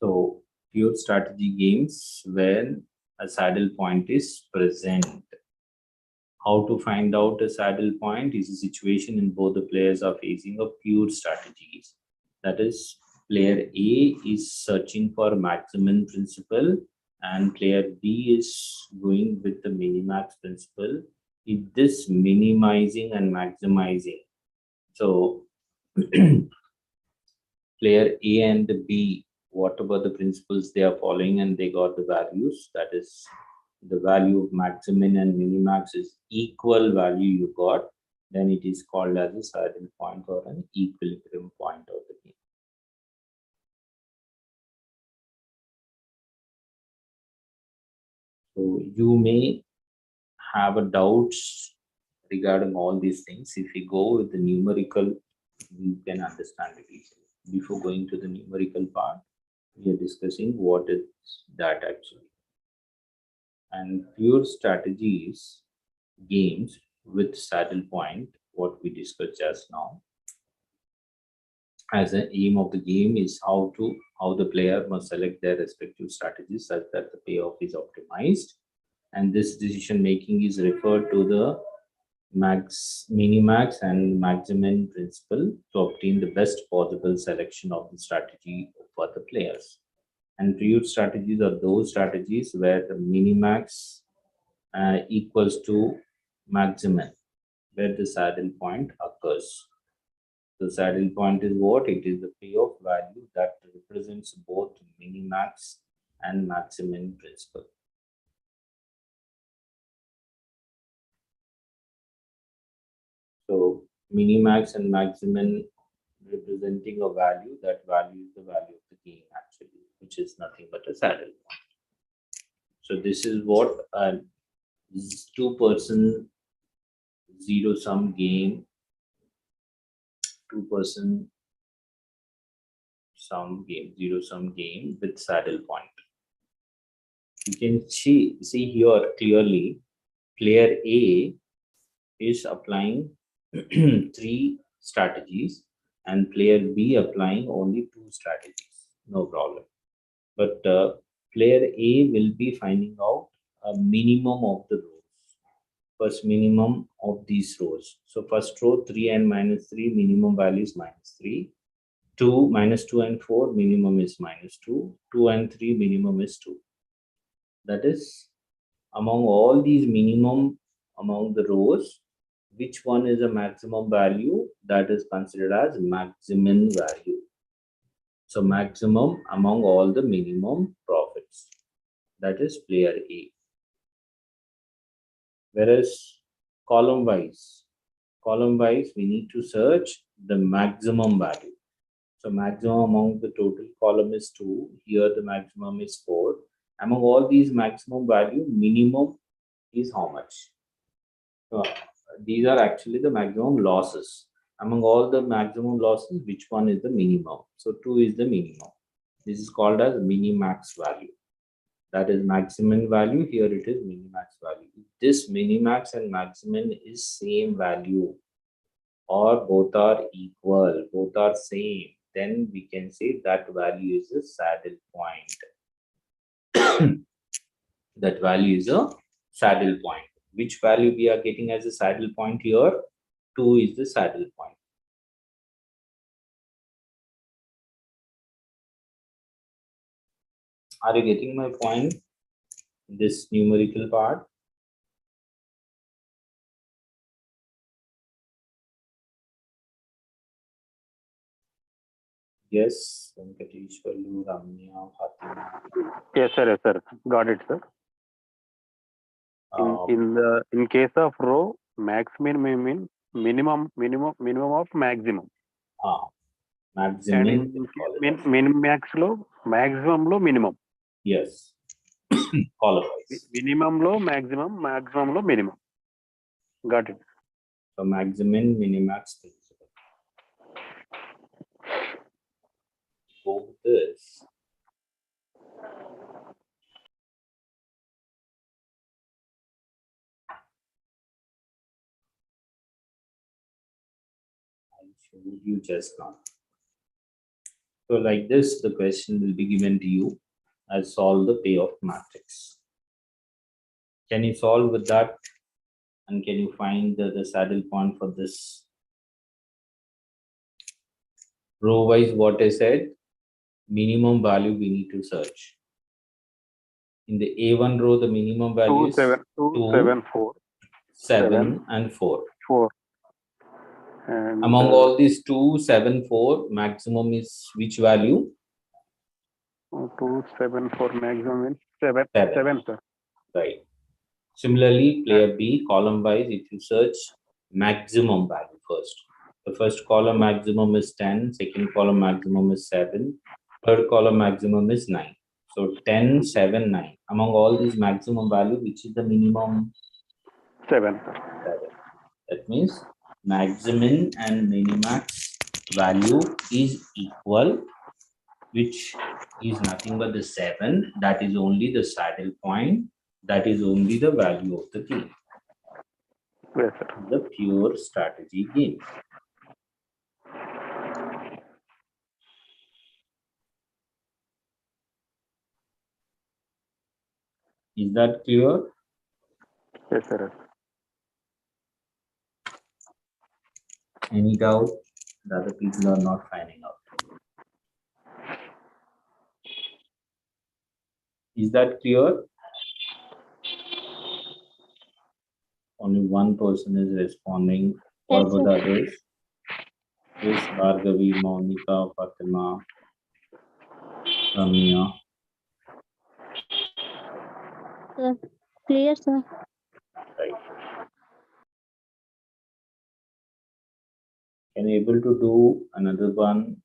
So pure strategy games when a saddle point is present. How to find out a saddle point is a situation in both the players are facing a pure strategies. That is, player A is searching for maximum principle and player B is going with the minimax principle. If this minimizing and maximizing, so player A and the B, whatever the principles they are following and they got the values, that is the value of maximum and minimax is equal value you got, then it is called as a saddle point or an equilibrium point of the game. So you may have a doubts regarding all these things. If we go with the numerical, we can understand it easily. Before going to the numerical part, we are discussing what is that actually. And pure strategies games with saddle point, what we discussed just now, as an aim of the game is how the player must select their respective strategies such that the payoff is optimized, and this decision making is referred to the minimax and maximum principle to obtain the best possible selection of the strategy for the players. And pure strategies are those strategies where the minimax equals to maximum, where the saddle point occurs. The saddle point is what? It is the payoff value that represents both minimax and maximum principle. So minimax and maximum representing a value, that value is the value of the game actually, which is nothing but a saddle point. So this is what a two-person zero-sum game, two-person zero-sum game with saddle point. You can see here clearly, player A is applying 3 strategies and player B applying only 2 strategies, no problem. But player A will be finding out a minimum of the rows, first minimum of these rows. So first row 3 and minus 3, minimum value is minus 3. 2, minus 2 and 4, minimum is minus 2. 2 and 3, minimum is 2. That is, among all these minimum among the rows, which one is a maximum value? That is considered as maximum value. So maximum among all the minimum profits. That is player A. Whereas column wise, we need to search the maximum value. So maximum among the total column is 2. Here the maximum is 4. Among all these maximum value, minimum is how much? These are actually the maximum losses. Among all the maximum losses, which one is the minimum? So 2 is the minimum. This is called as minimax value. That is maximum value. Here it is minimax value. If this minimax and maximum is same value, or both are equal, both are same, then we can say that value is a saddle point. That value is a saddle point. Which value we are getting as a saddle point here? 2 is the saddle point. Are you getting my point? This numerical part. Yes, Venkateshwarlu, Ramya, Fatima. Yes, sir. Got it, sir. In case of row, minimum of maximum. Maximum. And in maximum lo minimum. Yes. Column wise. Minimum lo maximum lo minimum. Got it. So maximum, minimax principle. Go with this. I showed you just now. So like this, the question will be given to you as solve the payoff matrix. Can you solve with that? And can you find the saddle point for this? Row wise, what I said, minimum value we need to search. In the A1 row, the minimum value is 7, 4. 7 and 4. 4. And among all these 2, 7, 4, maximum is which value? 2, 7, 4, maximum is 7. 7, sir. Right. Similarly, player B, column wise, if you search maximum value first. The first column maximum is 10, second column maximum is 7, third column maximum is 9. So 10, 7, 9. Among all these maximum value, which is the minimum? 7. 7. That means maximum and minimax value is equal, which is nothing but the 7. That is only the saddle point. That is only the value of the game. Yes, sir. The pure strategy game. Is that clear? Yes, sir. Any doubt? The other people are not finding out. Is that clear? Only one person is responding. What Yes, about the sir. others? Yes, Bhargavi, Monica, Fatima, Ramya. Sir. Clear, sir. Right. Can you able to do another one?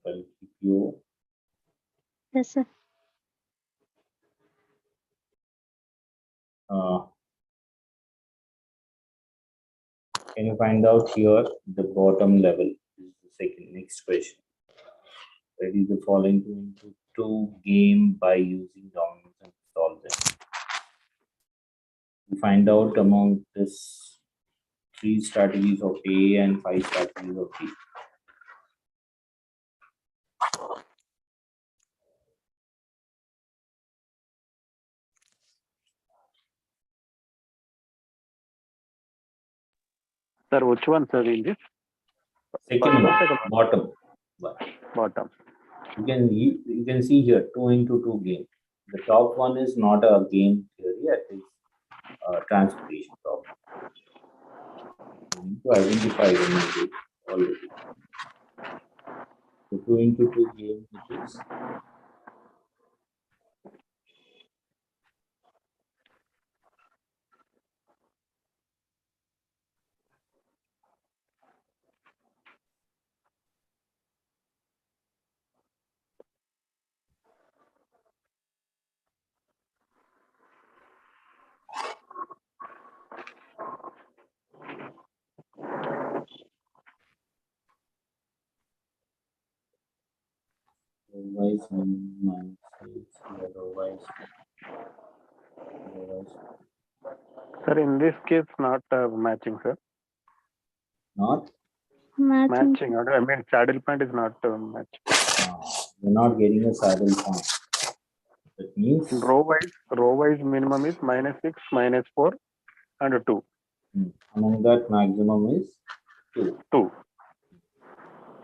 I'll keep you. Yes, sir. Can you find out here the bottom level? This is the second next question. That is the following two game by using dominance and solve them. You find out among this 3 strategies of A and 5 strategies of B. Sir, which one, sir, in this? Second one, Second bottom one. bottom. You can see here 2 into 2 game. The top one is not a game theory, it is a transportation problem. You need to identify them already. So 2 into 2 game, which is otherwise minus 6, otherwise. Sir, in this case, not matching, sir. Not? Matching. I mean, saddle point is not matching. You're not getting a saddle point. That means Row wise minimum is -6, -4, and 2. among that maximum is 2. 2.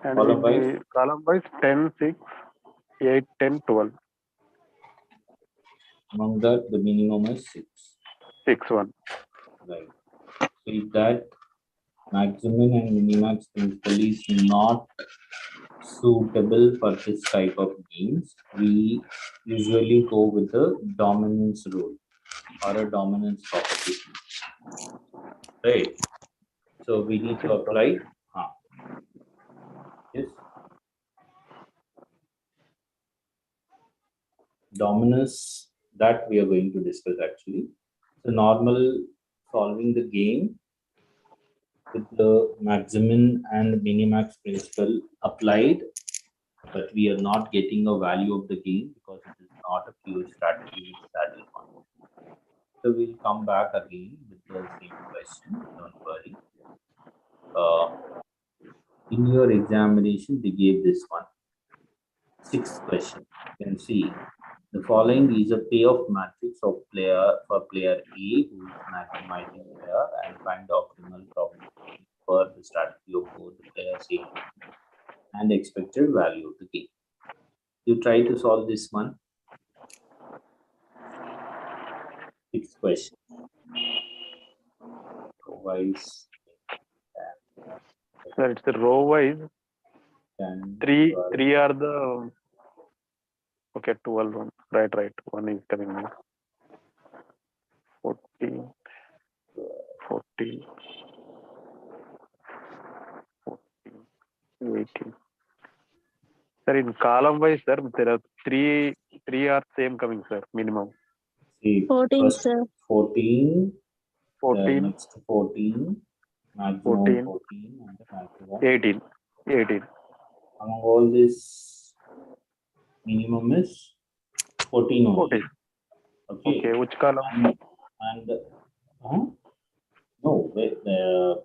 And Column in wise? the column wise 10, 6, 8, 10, 12. Among that the minimum is 6. 6, 1. Right. So if that maximum and minimax principle is not suitable for this type of games, we usually go with the dominance rule or a dominance proposition. Right. So we need to apply. Yes. Dominance that we are going to discuss actually. So normal solving the game with the maximum and minimax principle applied, but we are not getting a value of the game because it is not a pure strategy with saddle point. So we'll come back again with the same question. Don't worry. In your examination, they gave this one. 6th question. You can see the following is a payoff matrix of player A who is maximizing player and find the optimal probability for the strategy of both the players A and expected value of the game. You try to solve this one. 6th question. Wise. Sir, it's the row wise. 3 are the. Okay, 12 one. Right. 1 is coming now. 14, 40, 18. Sir, in column wise, sir, there are three are same coming, sir, minimum. See, 14, first sir. 14, 14, next 14, maximum 14, 14, and the maximum 18. 18. Among all this, minimum is 14 only. 14. Okay, which column? And no, wait, the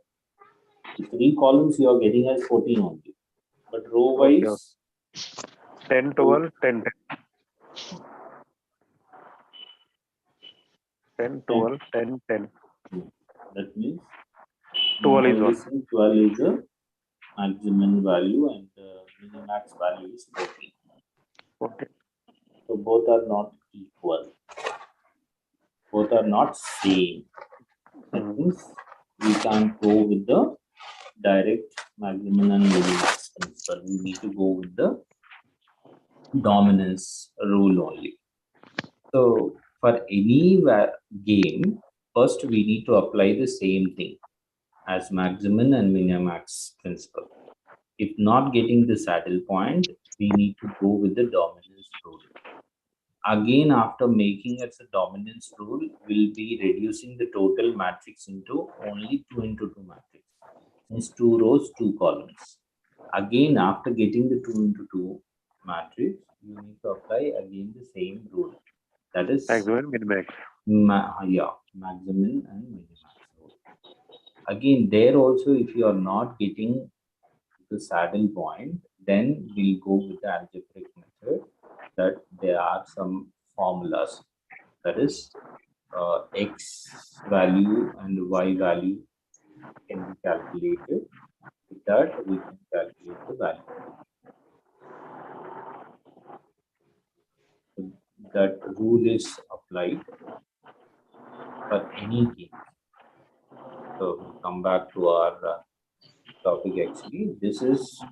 three columns you are getting as 14 only. But row wise, 10, 12, 10, 10, 12, 10, 10. that means 12 is now 1. listen, 12 is the maximum value and minimax value is 14. Okay. So both are not equal. Both are not same. That means we can't go with the direct maximum and minimax principle. We need to go with the dominance rule only. So for any game, first we need to apply the same thing as maximum and minimax principle. If not getting the saddle point, we need to go with the dominance rule. Again, after making it a dominance rule, we'll be reducing the total matrix into only 2 into 2 matrix. Means 2 rows, 2 columns. Again, after getting the 2 into 2 matrix, you need to apply again the same rule. That is maximum, minimax. Maximum and minimax rule. Again, there also, if you are not getting the saddle point, then we'll go with the algebraic method. That there are some formulas, that is x value and y value can be calculated. With that we can calculate the value. So that rule is applied for any game. So we'll come back to our topic. Actually, this is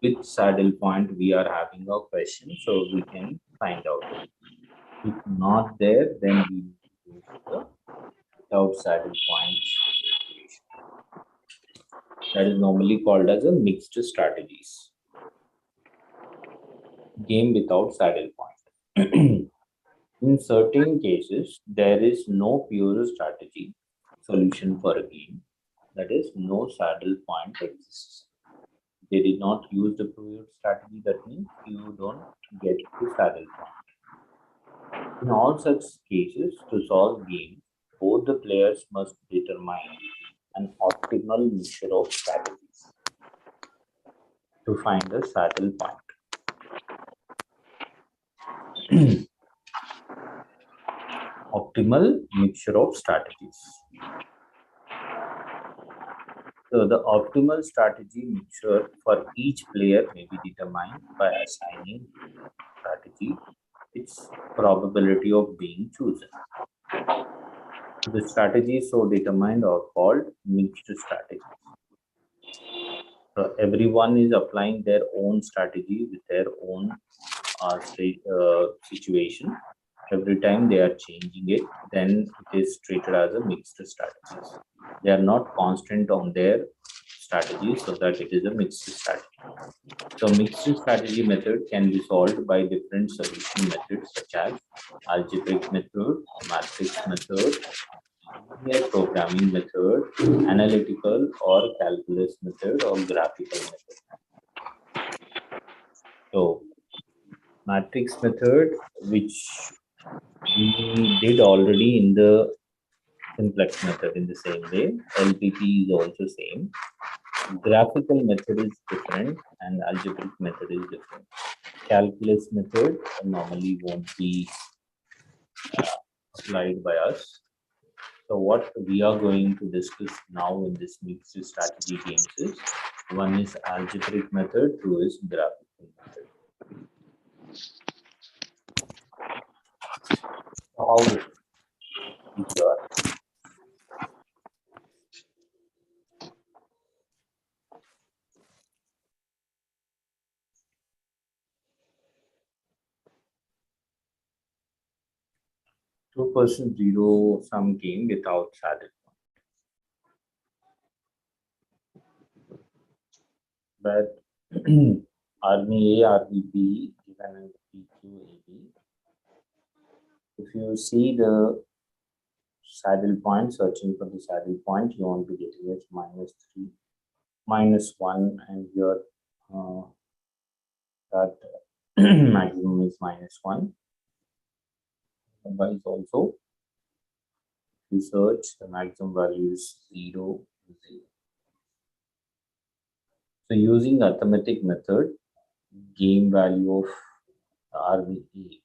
with saddle point we are having a question, so we can find out. If not there, then we need to go with the without saddle point situation. That is normally called as a mixed strategies. Game without saddle point. In certain cases, there is no pure strategy solution for a game. That is, no saddle point exists. They did not use the pure strategy. That means you don't get the saddle point. In all such cases, to solve games, both the players must determine an optimal mixture of strategies to find the saddle point. Optimal mixture of strategies. So the optimal strategy mixture for each player may be determined by assigning strategy its probability of being chosen. The strategies so determined are called mixed strategies. So everyone is applying their own strategy with their own situation. Every time they are changing it, then it is treated as a mixed strategy. They are not constant on their strategy, so that it is a mixed strategy. So mixed strategy method can be solved by different solution methods such as algebraic method, matrix method, linear programming method, analytical or calculus method, or graphical method. So matrix method, which we did already in the simplex method in the same way. LPP is also same. Graphical method is different and algebraic method is different. Calculus method normally won't be applied by us. So what we are going to discuss now in this mixed strategy games is, one is algebraic method, two is graphical method. How is your 2% zero sum game without saddle point. But army A, army B given in the PQAB. If you see the saddle point, searching for the saddle point, you want to get it -3, -1, and your that maximum is -1. Otherwise, also you search, the maximum value is 0, 0. So using arithmetic method, game value of RVE.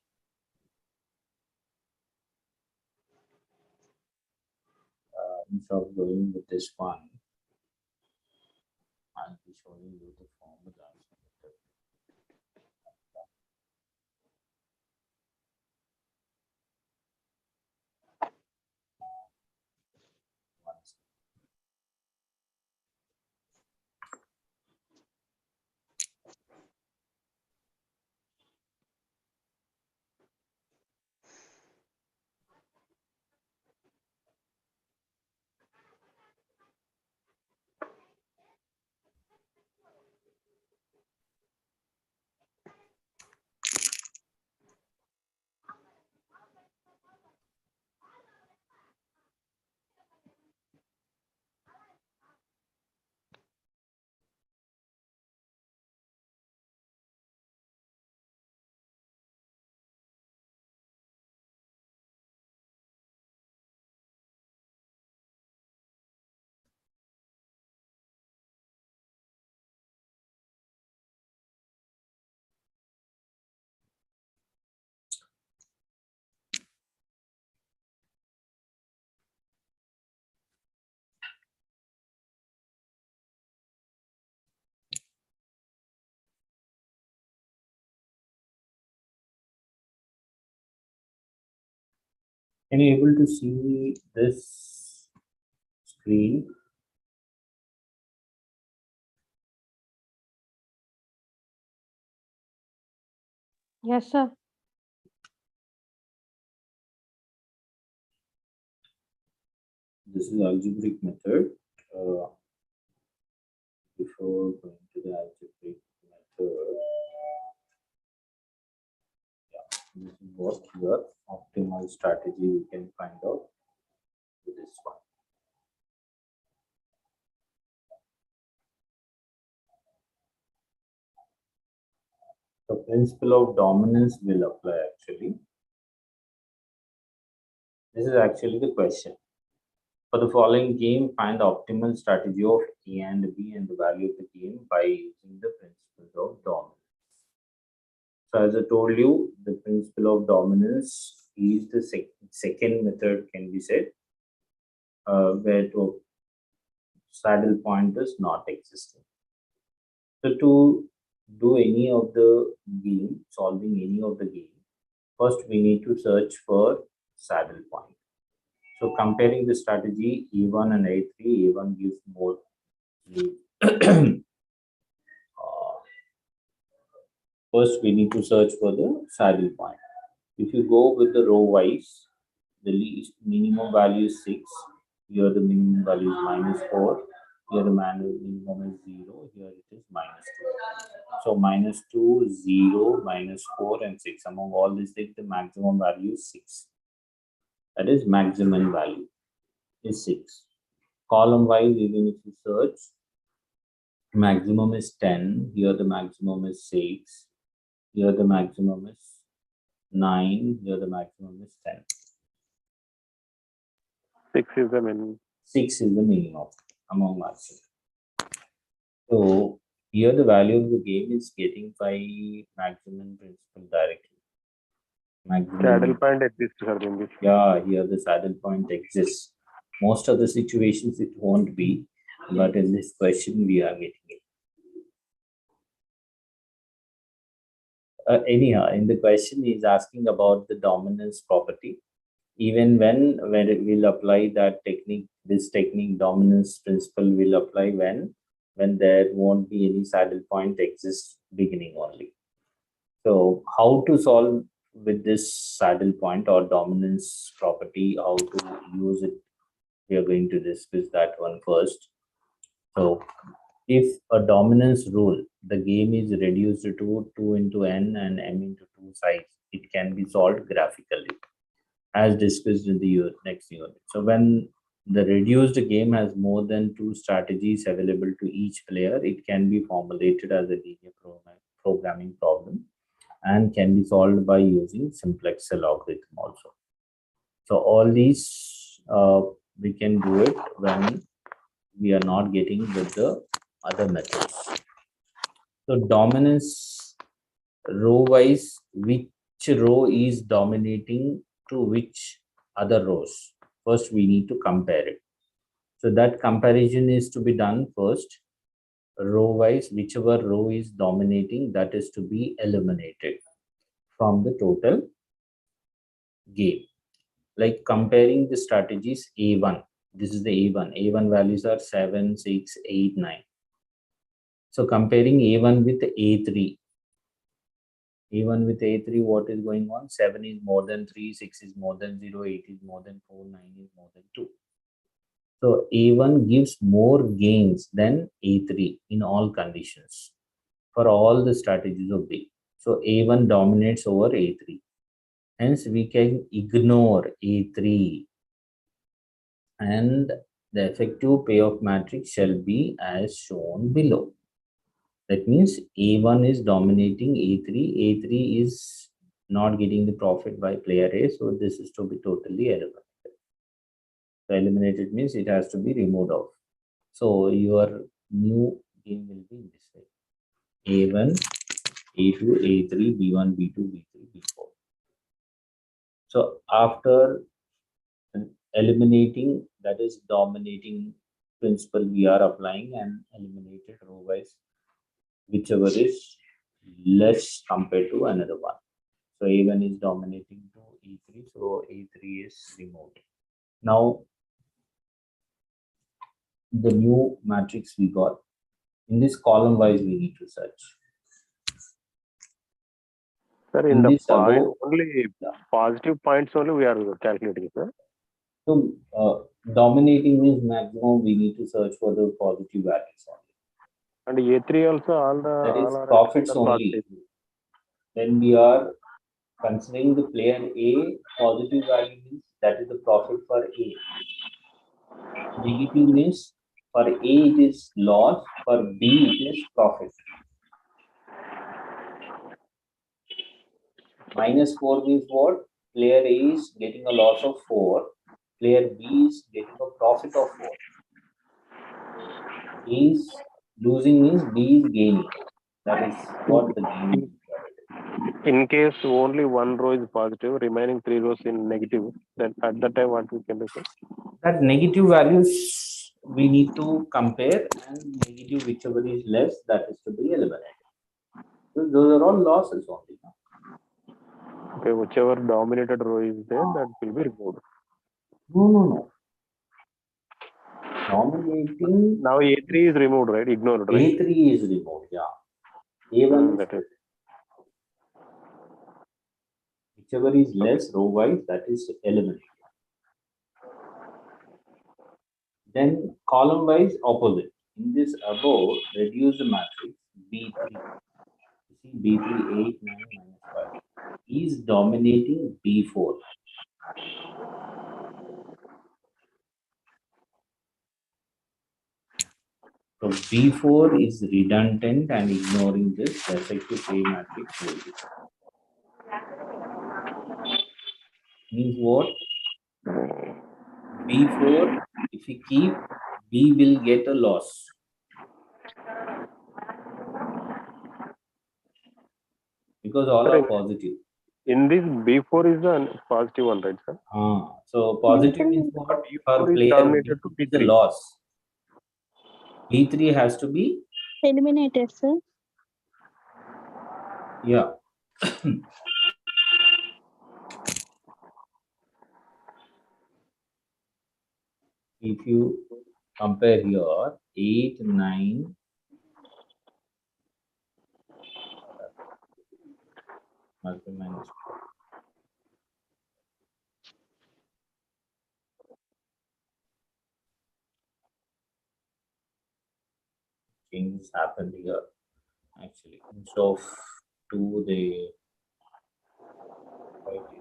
Instead of going with this one, I'll be showing you the formula. Can you able to see this screen? Yes, sir. This is algebraic method. Before going to the algebraic method, this is what your optimal strategy you can find out with this one. The principle of dominance will apply actually. This is actually the question. For the following game, find the optimal strategy of A and B and the value of the game by using the principles of dominance. So as I told you, the principle of dominance is the second method can be said, where the saddle point is not existing. So to do any of the game, solving any of the game, first we need to search for saddle point. So comparing the strategy E1 and A3, A1 gives more lead. First we need to search for the saddle point. If you go with the row wise, the least minimum value is 6. Here the minimum value is -4. Here the minimum is 0. Here it is -2. So -2, 0, -4, and 6. Among all these things, the maximum value is 6. That is maximum value is 6. Column wise, even if you search, maximum is 10. Here the maximum is 6. Here the maximum is 9. Here the maximum is 10. 6 is the minimum. 6 is the minimum among maximum. So here the value of the game is getting by maximum principle directly. Saddle point exists, sir, in this. Yeah, here the saddle point exists. Most of the situations it won't be, but in this question we are getting it. Anyhow, in the question is asking about the dominance property. Even when it will apply that technique, this technique dominance principle will apply when there won't be any saddle point exists beginning only. So how to solve with this saddle point or dominance property, how to use it, we are going to discuss that one first. So If a dominance rule, the game is reduced to 2 into n and m into 2 size, it can be solved graphically, as discussed in the next unit. So when the reduced game has more than two strategies available to each player, it can be formulated as a linear programming problem and can be solved by using simplex algorithm also. So all these we can do it when we are not getting with the other methods. So dominance row wise, which row is dominating to which other rows? First, we need to compare it. So that comparison is to be done first. Row wise, whichever row is dominating, that is to be eliminated from the total game. Like comparing the strategies A1. This is the A1. A1 values are 7, 6, 8, 9. So comparing A1 with A3. A1 with A3, what is going on? 7 is more than 3, 6 is more than 0, 8 is more than 4, 9 is more than 2. So A1 gives more gains than A3 in all conditions for all the strategies of B. So A1 dominates over A3. Hence, we can ignore A3 and the effective payoff matrix shall be as shown below. That means A1 is dominating A3. A3 is not getting the profit by player A, so this is to be totally eliminated. So eliminated means it has to be removed off. So your new game will be in this way: A1, A2, A3, B1, B2, B3, B4. So after eliminating, that is dominating principle we are applying, and eliminated row wise, whichever is less compared to another one. So A1 is dominating to E3, so A3 is removed. Now the new matrix we got, in this column wise we need to search. Sir, in the point only positive points only we are calculating, sir. So dominating means maximum we need to search for the positive values only. And A3 also all the that is all profits only. When we are considering the player A, positive value means that is the profit for A. Negative means for A it is loss, for B it is profit. -4 means what? Player A is getting a loss of 4. Player B is getting a profit of 4. A is losing means B is gaining. That is what the game is. In case only one row is positive, remaining 3 rows in negative, then at that time what we can do? That negative values we need to compare, and negative whichever is less, that is to be eliminated. So those are all losses only. Okay, whichever dominated row is there, that will be removed. No. Dominating. Now A3 is removed, right? Ignored, right? A3 is removed, yeah. A1 is whichever is less row wise, that is eliminated. Then column wise opposite. In this above, reduce the matrix B3. You see B3 8, 9, -5 is dominating B4. So B4 is redundant and ignoring this, the effective pay matrix will be. Means what? B4, if we keep, B will get a loss. Because all are positive. In this, B4 is the positive one, right, sir? So positive means what? For player B is a loss. B3 has to be eliminated, sir. Yeah. If you compare here, 8, 9, -4. changes happened here. Actually, instead of 2, they write it.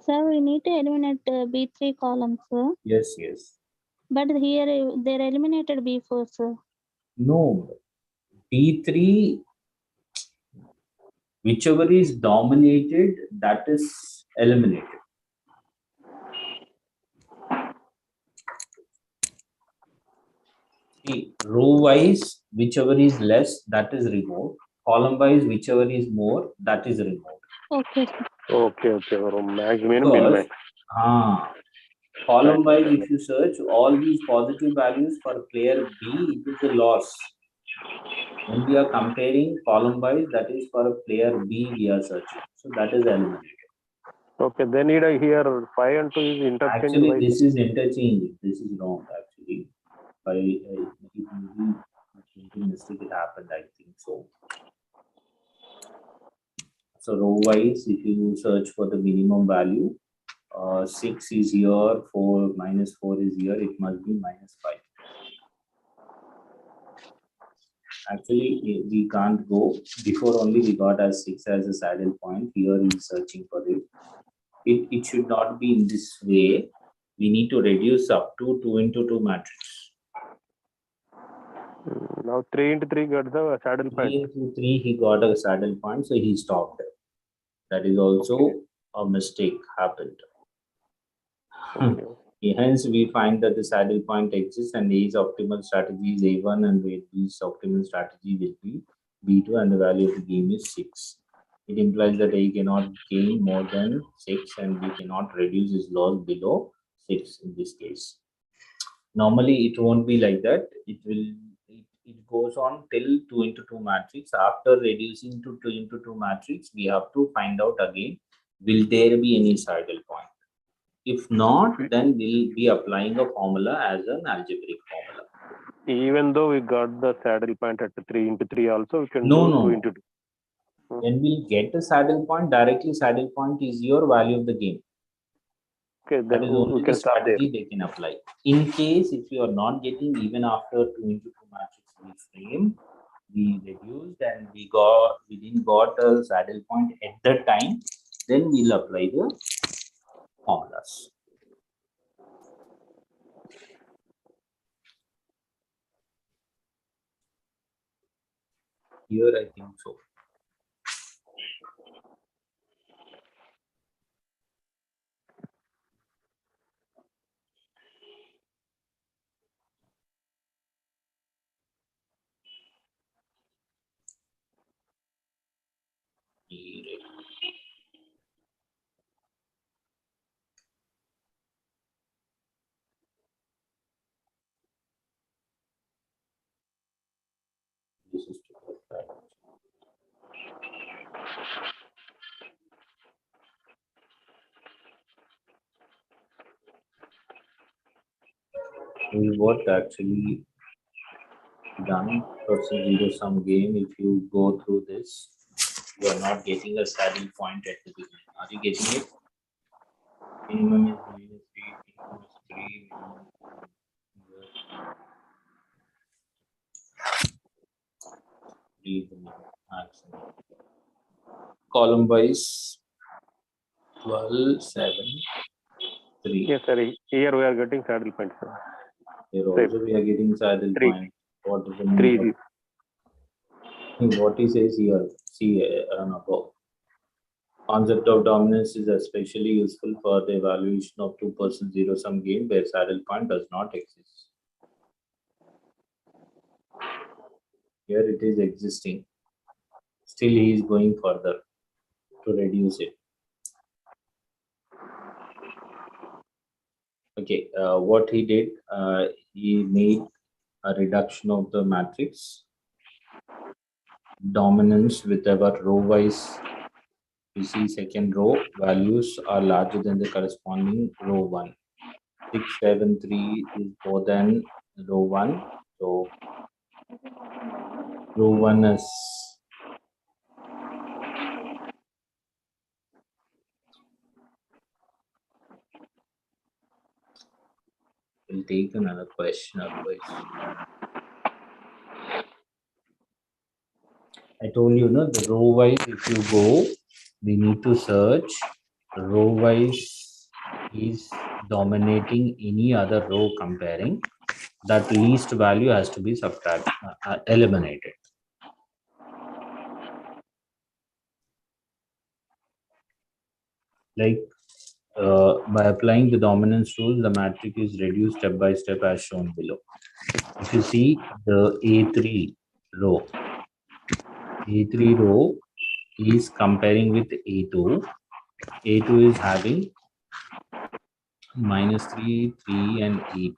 Sir, we need to eliminate B3 column, sir. Yes, yes. But here they're eliminated B4, sir. No, B3, whichever is dominated, that is eliminated. See, row wise, whichever is less, that is removed. Column wise, whichever is more, that is removed. Okay, sir. Okay. Max, minimum, Because min-max. column wise, Right. if you search all these positive values for player B, it is a loss. When we are comparing column wise, that is for a player B we are searching. So that is eliminated. Okay, then need I hear 5 and 2 is interchanged. Actually, this is interchanging. This is wrong. Actually, by it may be mistake it happened. I think so. So row wise, if you search for the minimum value, 6 is here, 4 minus 4 is here. It must be minus 5. Actually, we can't go. Before only we got as 6 as a saddle point. Here he's searching for it. It should not be in this way. We need to reduce up to 2 into 2 matrix. Now 3 into 3 got the saddle 3 point. into 3 he got a saddle point, so he stopped. That is also a mistake happened. Okay. Hence, we find that the saddle point exists and A's optimal strategy is A1 and B's optimal strategy will be B2 and the value of the game is 6. It implies that A cannot gain more than 6 and B cannot reduce his loss below 6 in this case. Normally, it won't be like that. It goes on till 2 into 2 matrix. After reducing to 2 into 2 matrix, we have to find out again, will there be any saddle point? If not, then we'll be applying a formula as an algebraic formula. Even though we got the saddle point at 3 into 3 also, we can No, do no, 2 no. into 2. When we'll get the saddle point, directly saddle point is your value of the game. Okay, That then is we only the can start there. strategy they can apply. In case if you are not getting even after 2 into 2 matrix we frame, we reduced and we didn't got a saddle point at that time, then we'll apply the formulas. Here I think so. This is to put that. This is what actually done for zero sum game. If you go through this, you are not getting a saddle point at the beginning. Are you getting it? Minimum is minus 3, minimum is 3, minimum is 3, maximum. Column wise 12, 7, 3. Yes, sir. Here we are getting saddle point, sir. Here also we are getting saddle 3. point. What is the meaning? 3. What he says here, see above. Concept of dominance is especially useful for the evaluation of two-person zero-sum game where saddle point does not exist. Here it is existing. Still he is going further to reduce it. Okay, what he did, he made a reduction of the matrix. Dominance with our row-wise, you see second row values are larger than the corresponding row 1. 6, 7, 3 is more than row 1. So row 1 is we'll take another question otherwise. I told you, no, the row wise, if you go, we need to search row wise is dominating any other row comparing. That least value has to be eliminated. Like by applying the dominance rule, the matrix is reduced step by step as shown below. If you see the A3 row, A3 row is comparing with A2. A2 is having -3, 3, and 8.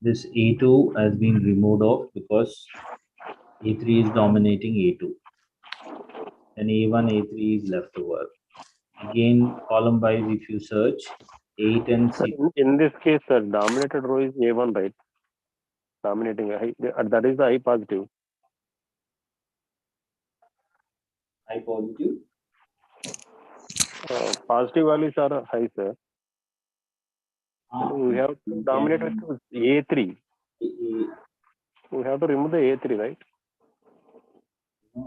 This A2 has been removed off because A3 is dominating A2. Then A1, A3 is left over. Again, column wise, if you search 8 and 6. In this case, the dominated row is A1, right? Dominating that is the high positive. High positive. Positive values are high, sir. We have to dominate with A3. We have to remove the A3, right? No.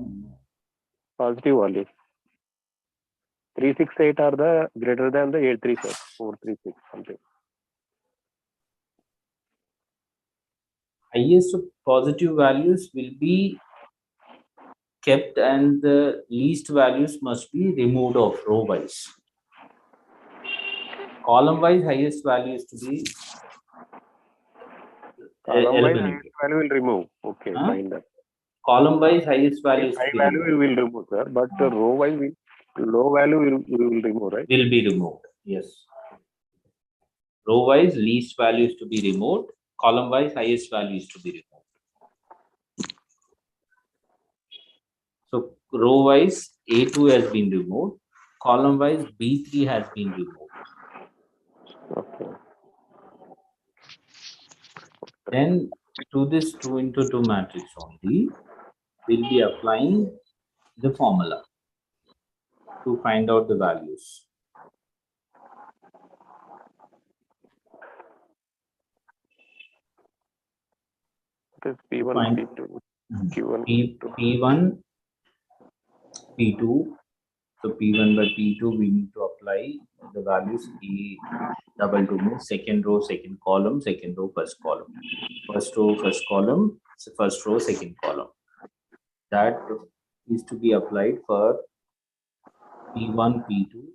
Positive values. 3, 6, 8 are the greater than the A3, sir. 4, 3, 6, something. Highest positive values will be kept and the least values must be removed of row wise. Column wise, highest values to be Column wise, eliminated. highest value will remove. Okay, fine. That. Column wise, highest values high value we will remove, sir. But row wise, low value we will remove, right? Will be removed. Yes. Row wise, least values to be removed. Column wise, highest values to be removed. So row wise, A2 has been removed. Column wise, B3 has been removed. Okay. Then to this 2 into 2 matrix only, we'll be applying the formula to find out the values. It is P1, P2, Q1, P1, P2. So P1 by P2, we need to apply the values E22 means second row, second column, second row, first column. First row, first column, first row, second column. That is to be applied for P1, P2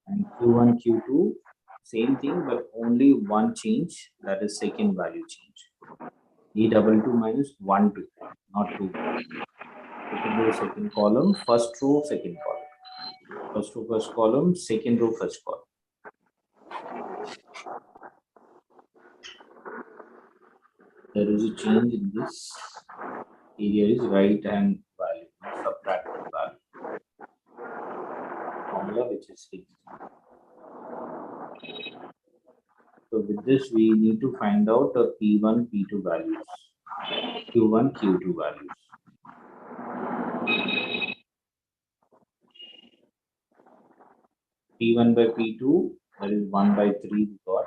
and Q1, Q2. Same thing, but only one change, that is second value change. E22 minus 1, 2, not 2. Second row, second column, first row, second column. First row, first column, second row, first column. There is a change in this area is right hand value, subtracted value. Formula which is fixed. So with this, we need to find out the P1, P2 values, Q1, Q2 values. P1 by P2, that is 1 by 3 we got.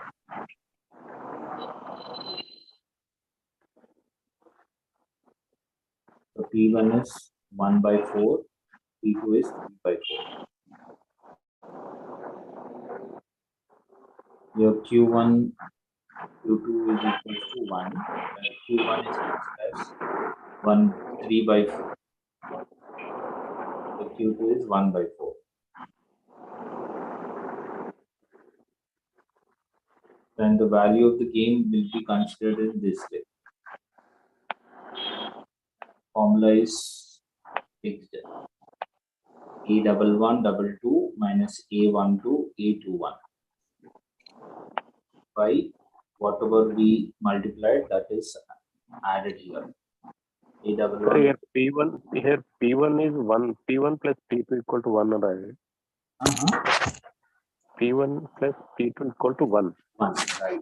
So P1 is 1 by 4, P2 is 3 by 4. Your Q1, Q2 is equals to 1, and Q1 is fixed as 3 by 4. So Q2 is 1 by 4. Then the value of the game will be considered in this way. Formula is fixed. A1122 minus A12 A21 by whatever we multiplied, that is added here. A11. Here P1 is 1. P1 plus P2 equal to 1, right? P1 plus P2 equal to 1. 1, right.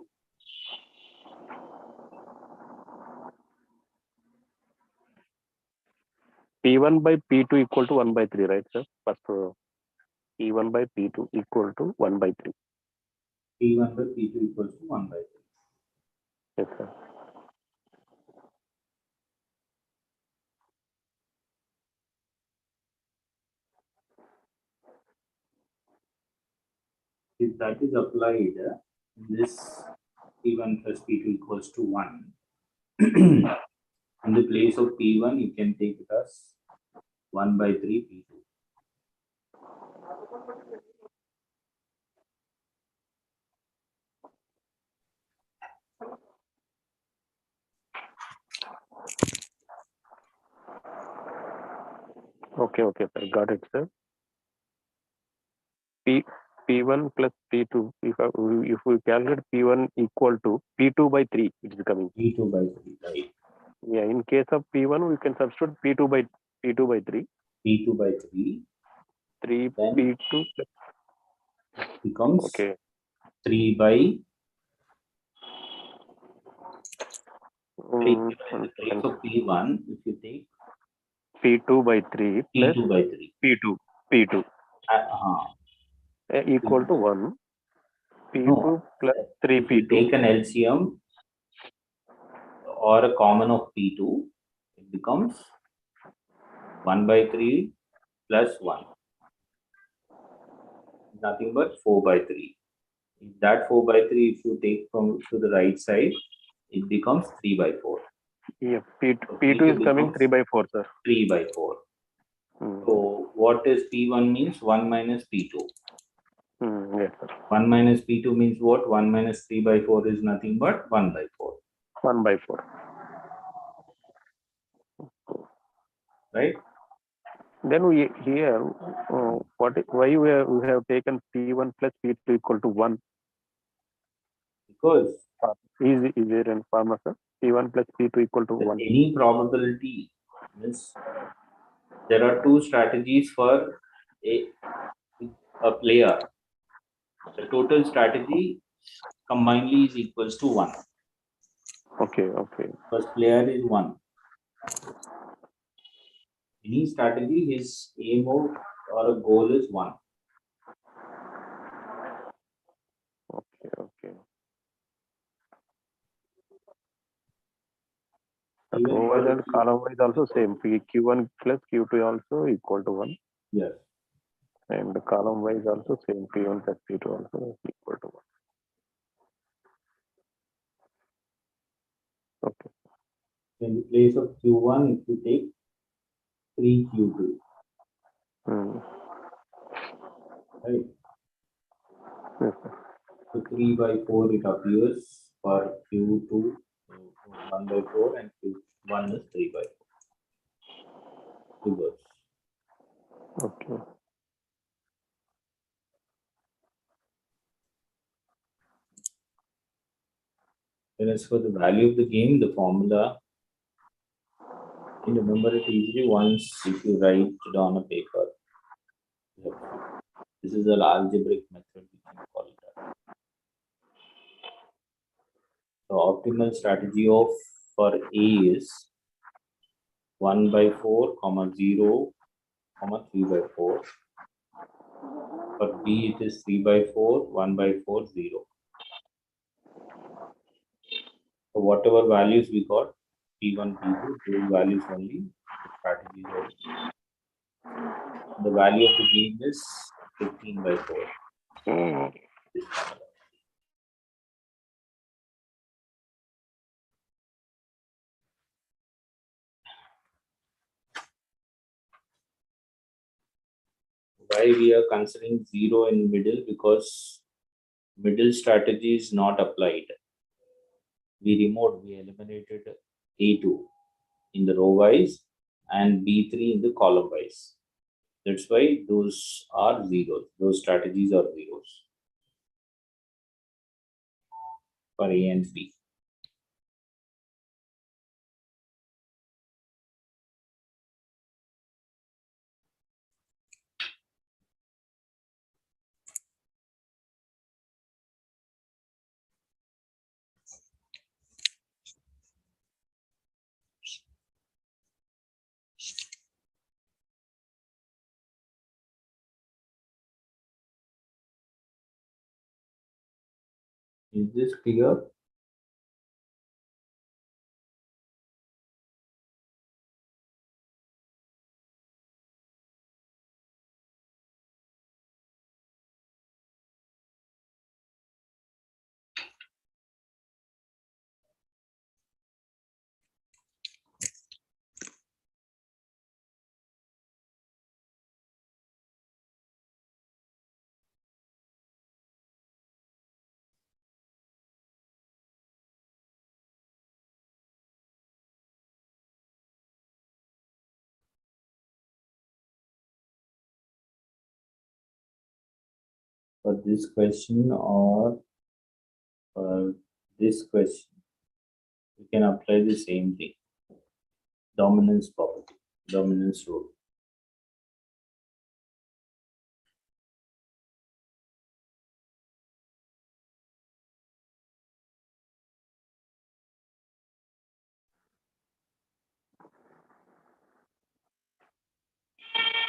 P1 by P2 equal to 1 by 3, right, sir? First row. P1 by P2 equal to 1 by 3. P1 by P2 equals to 1 by 3. Yes, sir. if that is applied, this P1 plus P2 equals to 1. In the place of P1, you can take it as 1 by 3 P2. Okay, sir. Got it, sir. P1 plus P2. If we calculate P1 equal to P2 by 3, it is coming. P2 by 3, right? Yeah, in case of P1, we can substitute P2 by 3. P2 by 3. 3 Then P2 becomes okay. 3 by Mm, in the place of P1, if you take P2 by 3 plus P2 by 3. P2 equal to 1. P2 No, plus 3 if you P2. take an LCM or a common of P2, it becomes 1 by 3 plus 1. Nothing but 4 by 3. If that 4 by 3, if you take from to the right side, it becomes 3 by 4. Yeah, So P2 is coming becomes 3 by 4, sir. 3 by 4. So what is P1 means? 1 minus P2. Yes, sir. 1 minus P2 means what? 1 minus 3 by 4 is nothing but 1 by 4. 1 by 4. Right? Then we here, why we have taken P1 plus P2 equal to 1? Because Is there any formula, sir? P1 plus P2 equal to 1. any probability means there are two strategies for a player. The total strategy combinedly is equals to 1. Okay. First player is 1. Any strategy, his aim or a goal is 1. Okay. Even Row wise and column wise also same. Q1 plus Q2 also equal to 1. Yes. And the column wise also same. P1 plus P2 also equal to 1. Okay. In the place of Q1, if you take 3 Q2, right? Yes, sir. So 3 by 4 it appears for Q2, 1 by 4, and Q1 is 3 by 4. Reverse. Okay. Then as for the value of the game, the formula, you remember it easily once if you write it on a paper. This is an algebraic method, we can call it that. So optimal strategy of for A is 1 by 4, 0, 3 by 4. For B it is 3 by 4, 1 by 4, 0. So whatever values we got, P1, P2, those values only, the strategies of the value of the game is 15 by 4. Why we are considering 0 in middle? Because middle strategy is not applied. We eliminated A2 in the row wise and B3 in the column wise. That's why those are zeros. Those strategies are zeros for A and B. Is this clear? for this question or for this question, we can apply the same thing. Dominance property, dominance rule.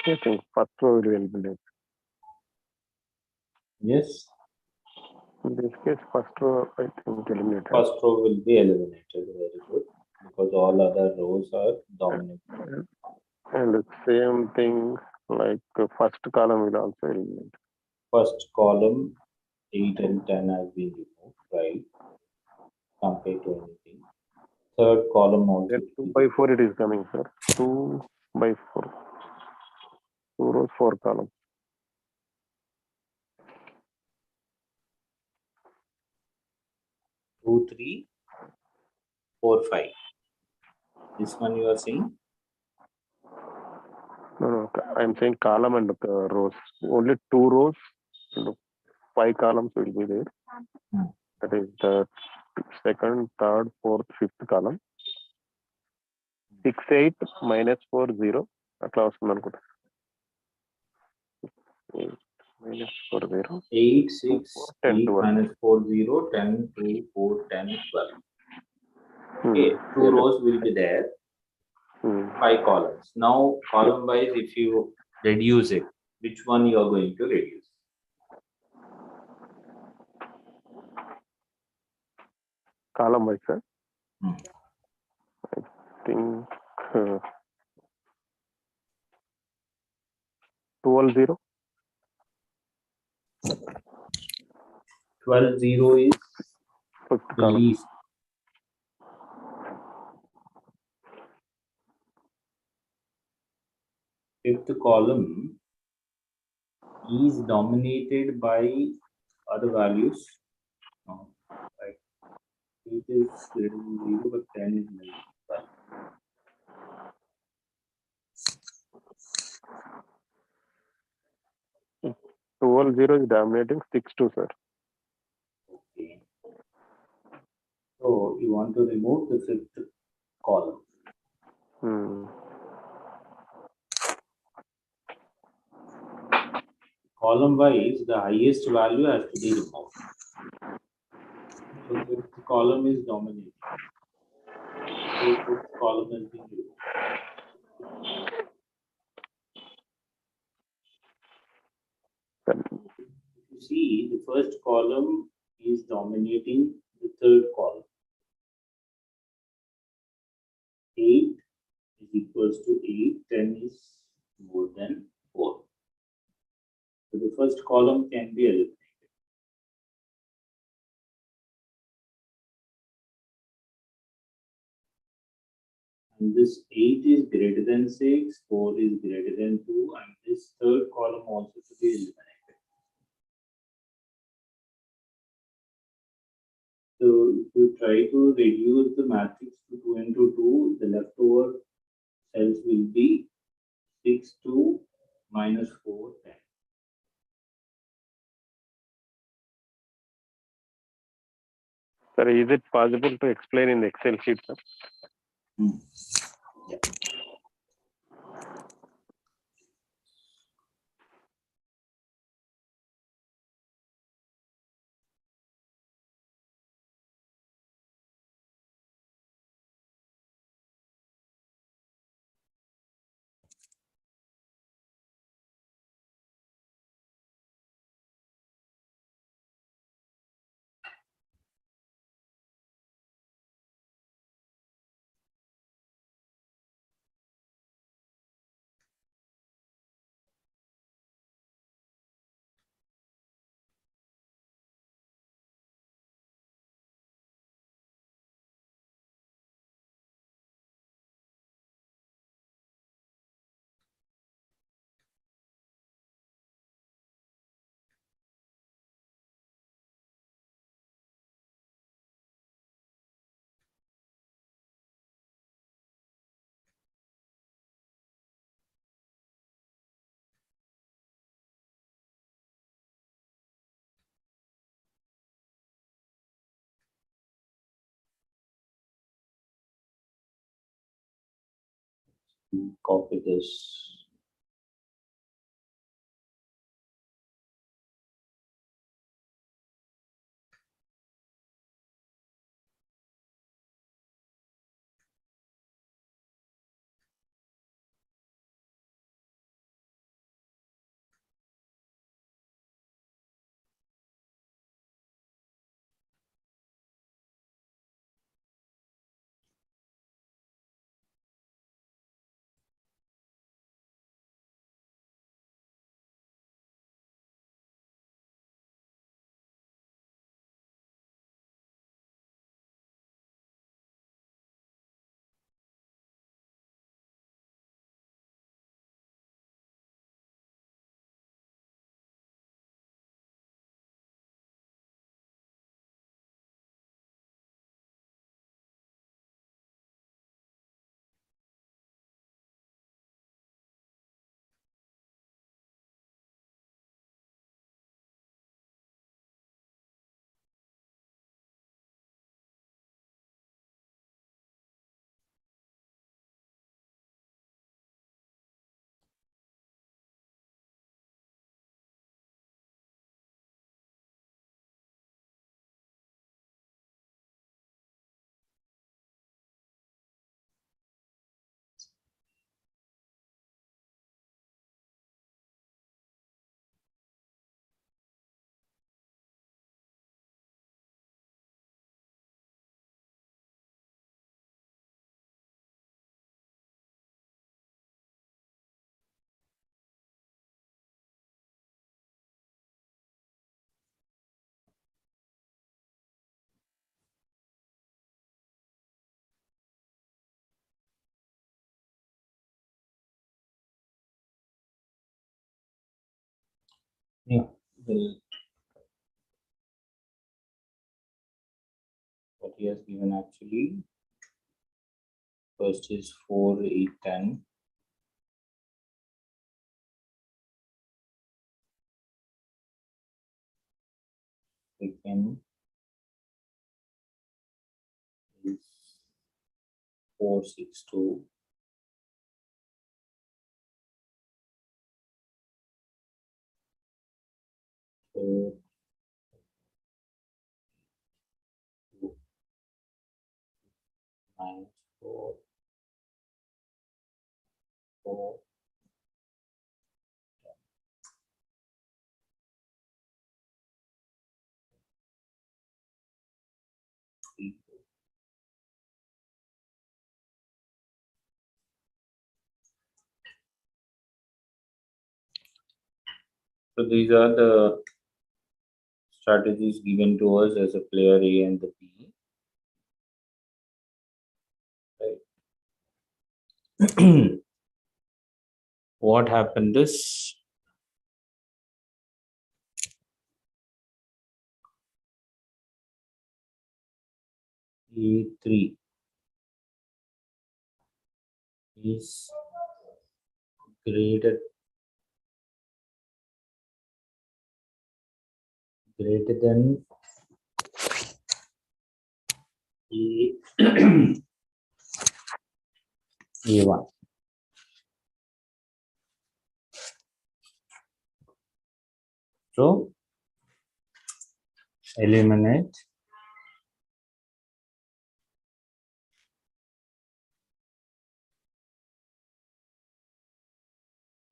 I think first row will be eliminated. Yes, In this case, first row I think eliminated. first row will be eliminated. Very good. Because all other rows are dominant. And the same thing like first column will also eliminate. First column, 8 and 10 has been removed, right? Compared to anything. Third column also. Then 2 by 4 it is coming, sir. 2 by 4. 2 rows, 4 columns. 2, 3, 4, 5. This one you are saying? No, I'm saying column and rows. Only 2 rows and 5 columns will be there. That is the second, third, fourth, fifth column. 6, 8 minus 4, 0. అట్లా వస్తుంది అనుకుంటా. 8 minus 4, 0. 8, 6, 10, 8 12. minus 4, 0, 10, 2, 4, 10, 12. Hmm. Okay, 2 Yeah, rows will be there, 5 columns. Now, column wise, if you reduce it, which one you are going to reduce? Column wise, sir. Hmm. I think 12, 0. 12, 0 is Fifth the column. least. Fifth column is dominated by other values. No, right? 8 is greater than 0, but 10 is less than 12, 0 is dominating 6, 2, sir. 12. Okay. So you want to remove the fifth column. Column wise, the highest value has to be removed. So fifth column is dominating. So fifth column has been removed. You see, the first column is dominating the third column. 8 is equals to 8, 10 is more than 4. So the first column can be eliminated. And this 8 is greater than 6, 4 is greater than 2, and this third column also to be eliminated. So if you try to reduce the matrix to 2 into 2, the leftover cells will be 6, 2, minus 4, 10. Sir, is it possible to explain in the Excel sheet, sir? Yeah. Copy this. Yeah. Well, what he has given actually, first is 4, 8, 10. Second is 4, 6, 2. Third, 2, minus 4, 4, 3. So these are the strategies given to us as a player A and the B. Right. What happened is E3 is greater than A A1. So eliminate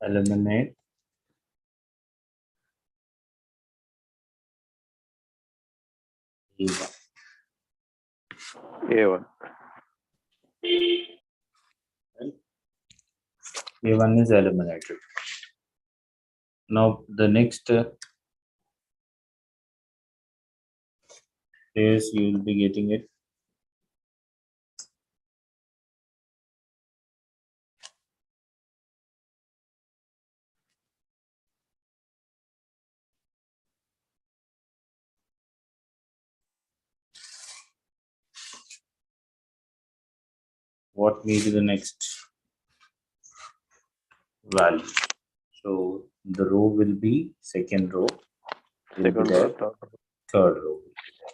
A1. A1. A1 is eliminated. Now the next is you will be getting it. What may be the next value? So the row will be second row, will be Second there, row, third row. third row will be there.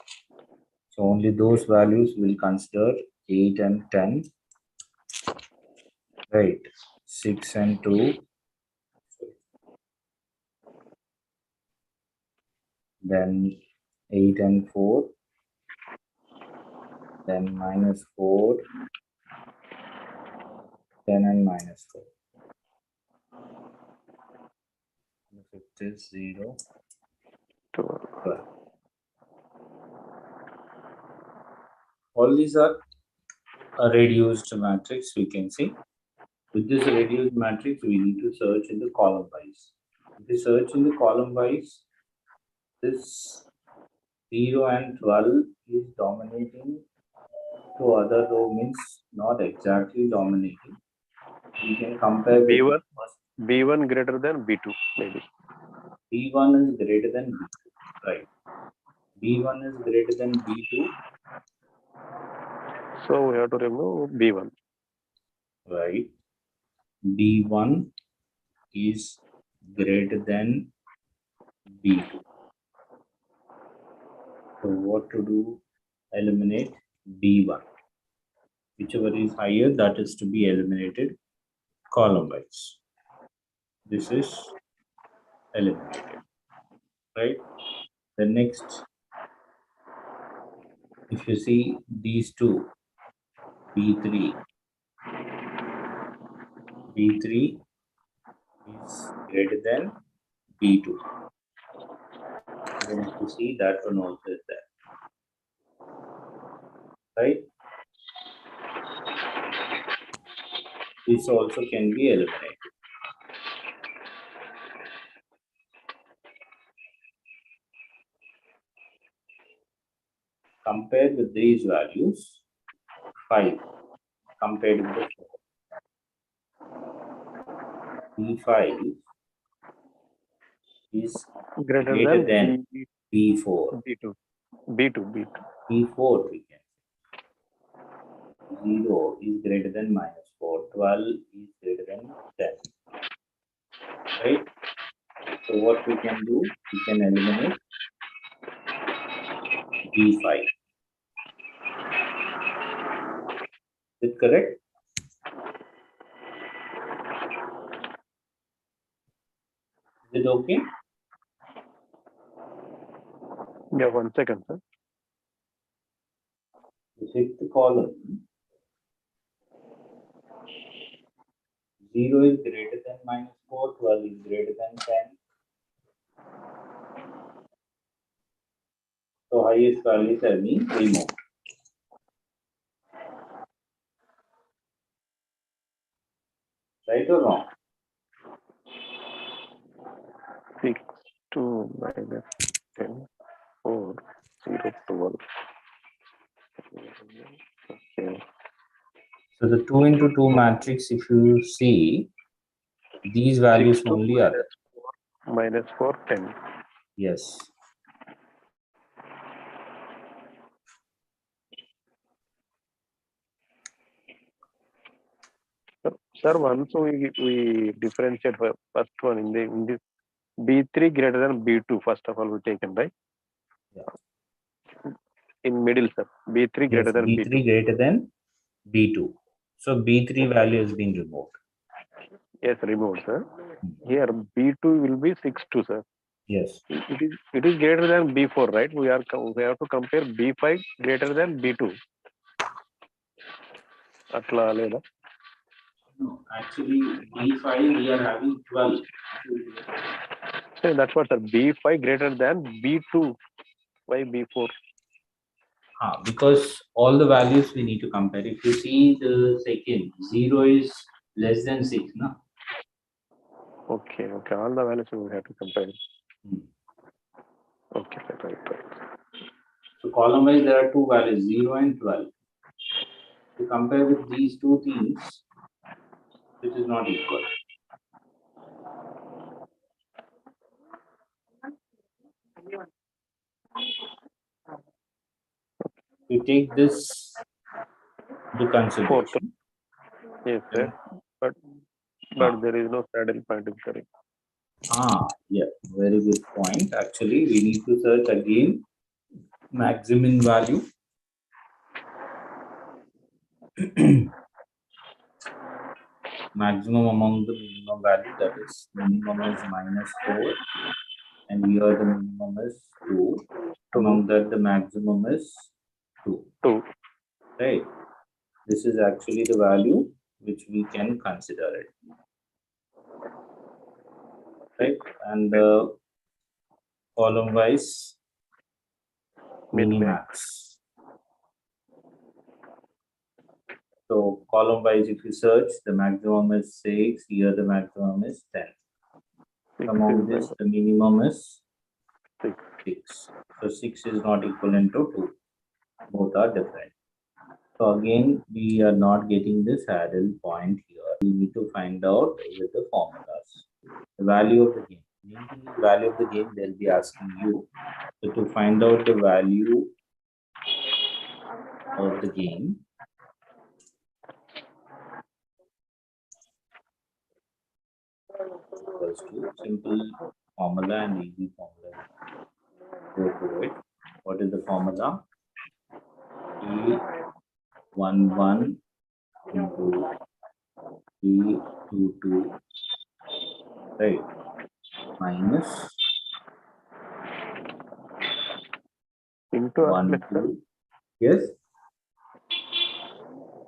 So only those values will consider 8 and 10 Right. 6 and 2. Then 8 and 4. Then -4. 10 and -4. The fifth is 0. 12. All these are a reduced matrix, we can see. With this reduced matrix, we need to search in the column wise. If we search in the column wise, this 0 and 12 is dominating to other row, means not exactly dominating. We can compare with B1, the first. B1 greater than B2, maybe. B1 is greater than B2, right? B1 is greater than B2, So we have to remove B1. right? B1 is greater than B2. So what to do? Eliminate B1. Whichever is higher, that is to be eliminated column wise. This is eliminated, right? The next, if you see these two, B3 is greater than B2. Then if you see that one also is there, right? This also can be eliminated. Compared with these values, 5 compared with the 4. B5 is greater than B4. B2. B2. B4 we can. 0 is greater than -4. 12 is greater than 10. Right? So what we can do? We can eliminate B5. Is it correct? Is it okay? Yeah, 1 second, sir. The fifth column, 0 is greater than -4, 12 is greater than 10. So highest values have been removed. Right or wrong? 6, 2, minus 10, 4, 0, 12. Okay. So the 2 into 2 matrix, if you see, these values 6, 2, only are there. -4, 10. Yes. Sir, once we differentiate first one in this B3 greater than B2, first of all, we taken, right? Yeah. In middle, sir. B3 greater Yes, than B3 B2. greater than B2. So B3 value has been removed. Yes, removed, sir. Here B2 will be 6, 2, sir. Yes. It is greater than B4, right? We have to compare B5 greater than B2. Atla leda. No, actually B5 we are having 12. So that's what, sir. B5 greater than B2. Why B4? Because all the values we need to compare. If you see the second, 0 is less than 6, no? Okay. All the values we have to compare. Hmm. Okay, right. So column wise there are two values, 0 and 12. To compare with these two things, it is not equal. You take this into consideration. Yes, sir. But there is no saddle point is correct. Yeah, very good point. Actually, we need to search again maximum value. maximum among the minimum value, that is minimum is -4 and here the minimum is 2. Among that the maximum is 2. 2. Right? This is actually the value which we can consider it. Right? And column wise minimax. So column wise, if you search, the maximum is 6, here the maximum is 10. Among this, the minimum is 6. So 6 is not equivalent to 2. Both are different. So again, we are not getting the saddle point here. We need to find out with the formulas. The value of the game. The value of the game, they'll be asking you. So to find out the value of the game, equals to simple formula and easy formula. Go through it. What is the formula? E11 into E22, right, minus into 1, 2. Yes.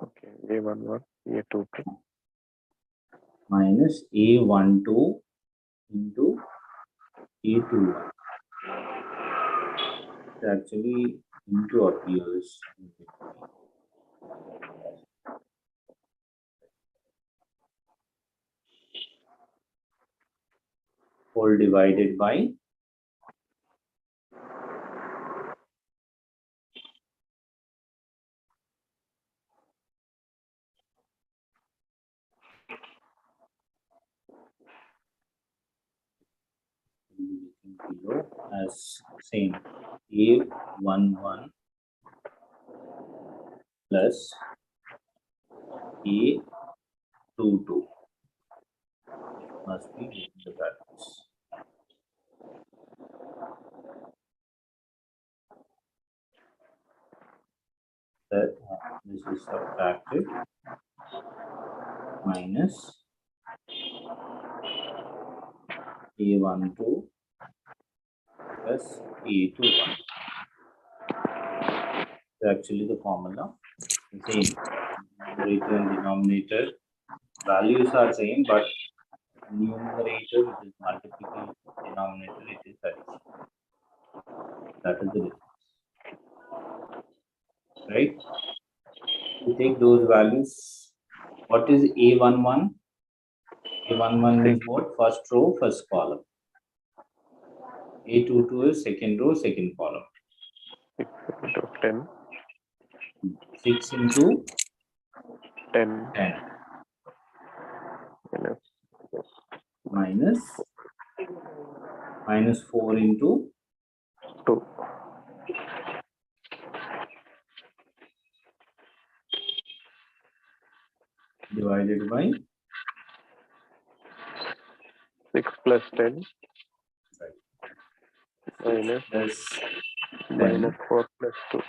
Okay, A11, A22. Minus A12 into A21. It actually into appears. Whole divided by below as same A11 plus A22 must be given the values. That this is subtracted minus A12 plus A21. So actually the formula the same. Numerator and denominator values are same, but numerator which is multiplication, denominator it is addition. That is the difference. Right? You take those values. What is A11? A11 means what? First row, first column. A22 is second row, second column. 6 into 10. 6 into 10. 10. Minus Minus 4 into 2. divided by 6 plus 10. right. Minus 10. Minus 4 plus 2.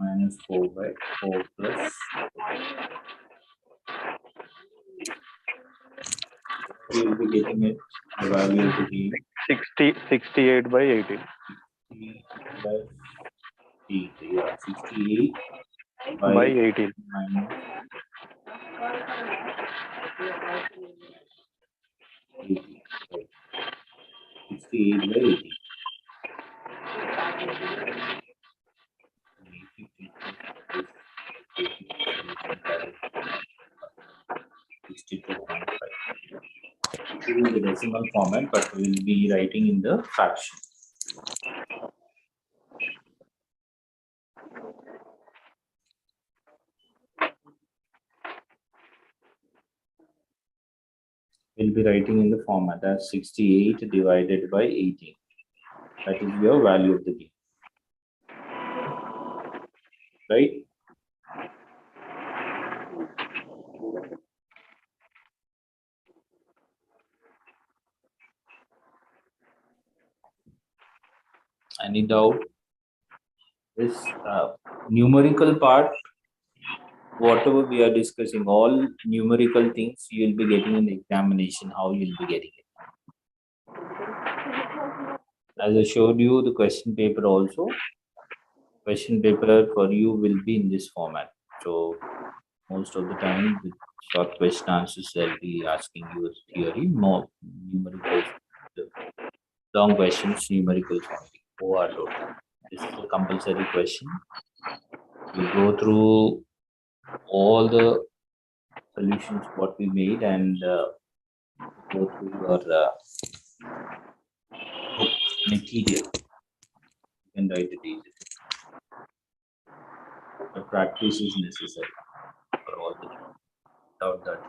Minus 4 by 4 plus we will be getting it the value of the game 68 by 18. 60 plus 8, yeah, 68 by 18. minus 80, right. 68 by 80. 62.5. This is in the decimal format, but we will be writing in the fraction. We'll be writing in the format as 68 divided by 18. That is your value of the game. Right? Any doubt? This numerical part, whatever we are discussing, all numerical things you will be getting in the examination, how you will be getting it. As I showed you the question paper also, question paper for you will be in this format. So most of the time, the short question answers they'll be asking you theory, more numerical, long questions, numericals only. OR total. This is a compulsory question. You go through all the solutions what we made and go through your book material. You can write it easily. The practice is necessary for all the without that.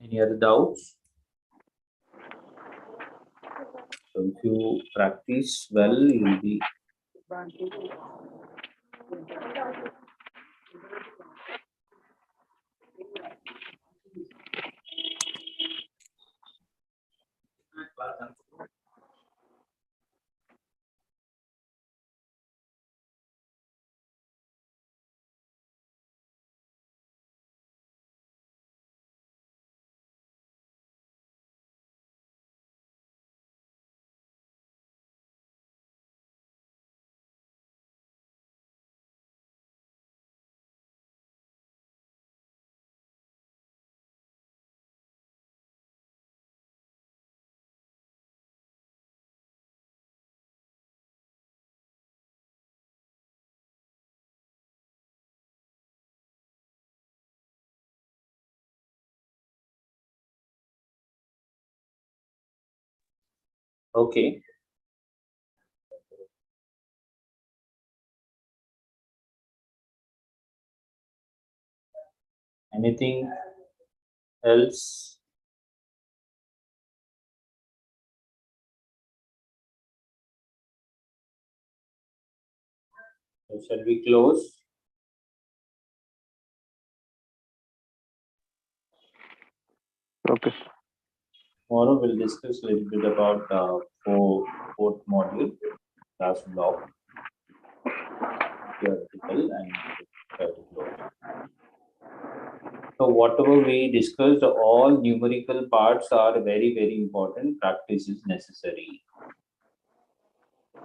Any other doubts? So if you practice well, you'll be okay. Anything else? So shall we close? Okay. Tomorrow we'll discuss a little bit about fourth module, class block, theoretical and practical. So whatever we discussed, all numerical parts are very, very important. Practice is necessary.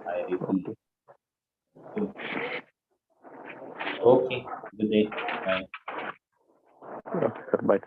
I repeat. Okay. Good day. Bye. Okay, sir. Bye.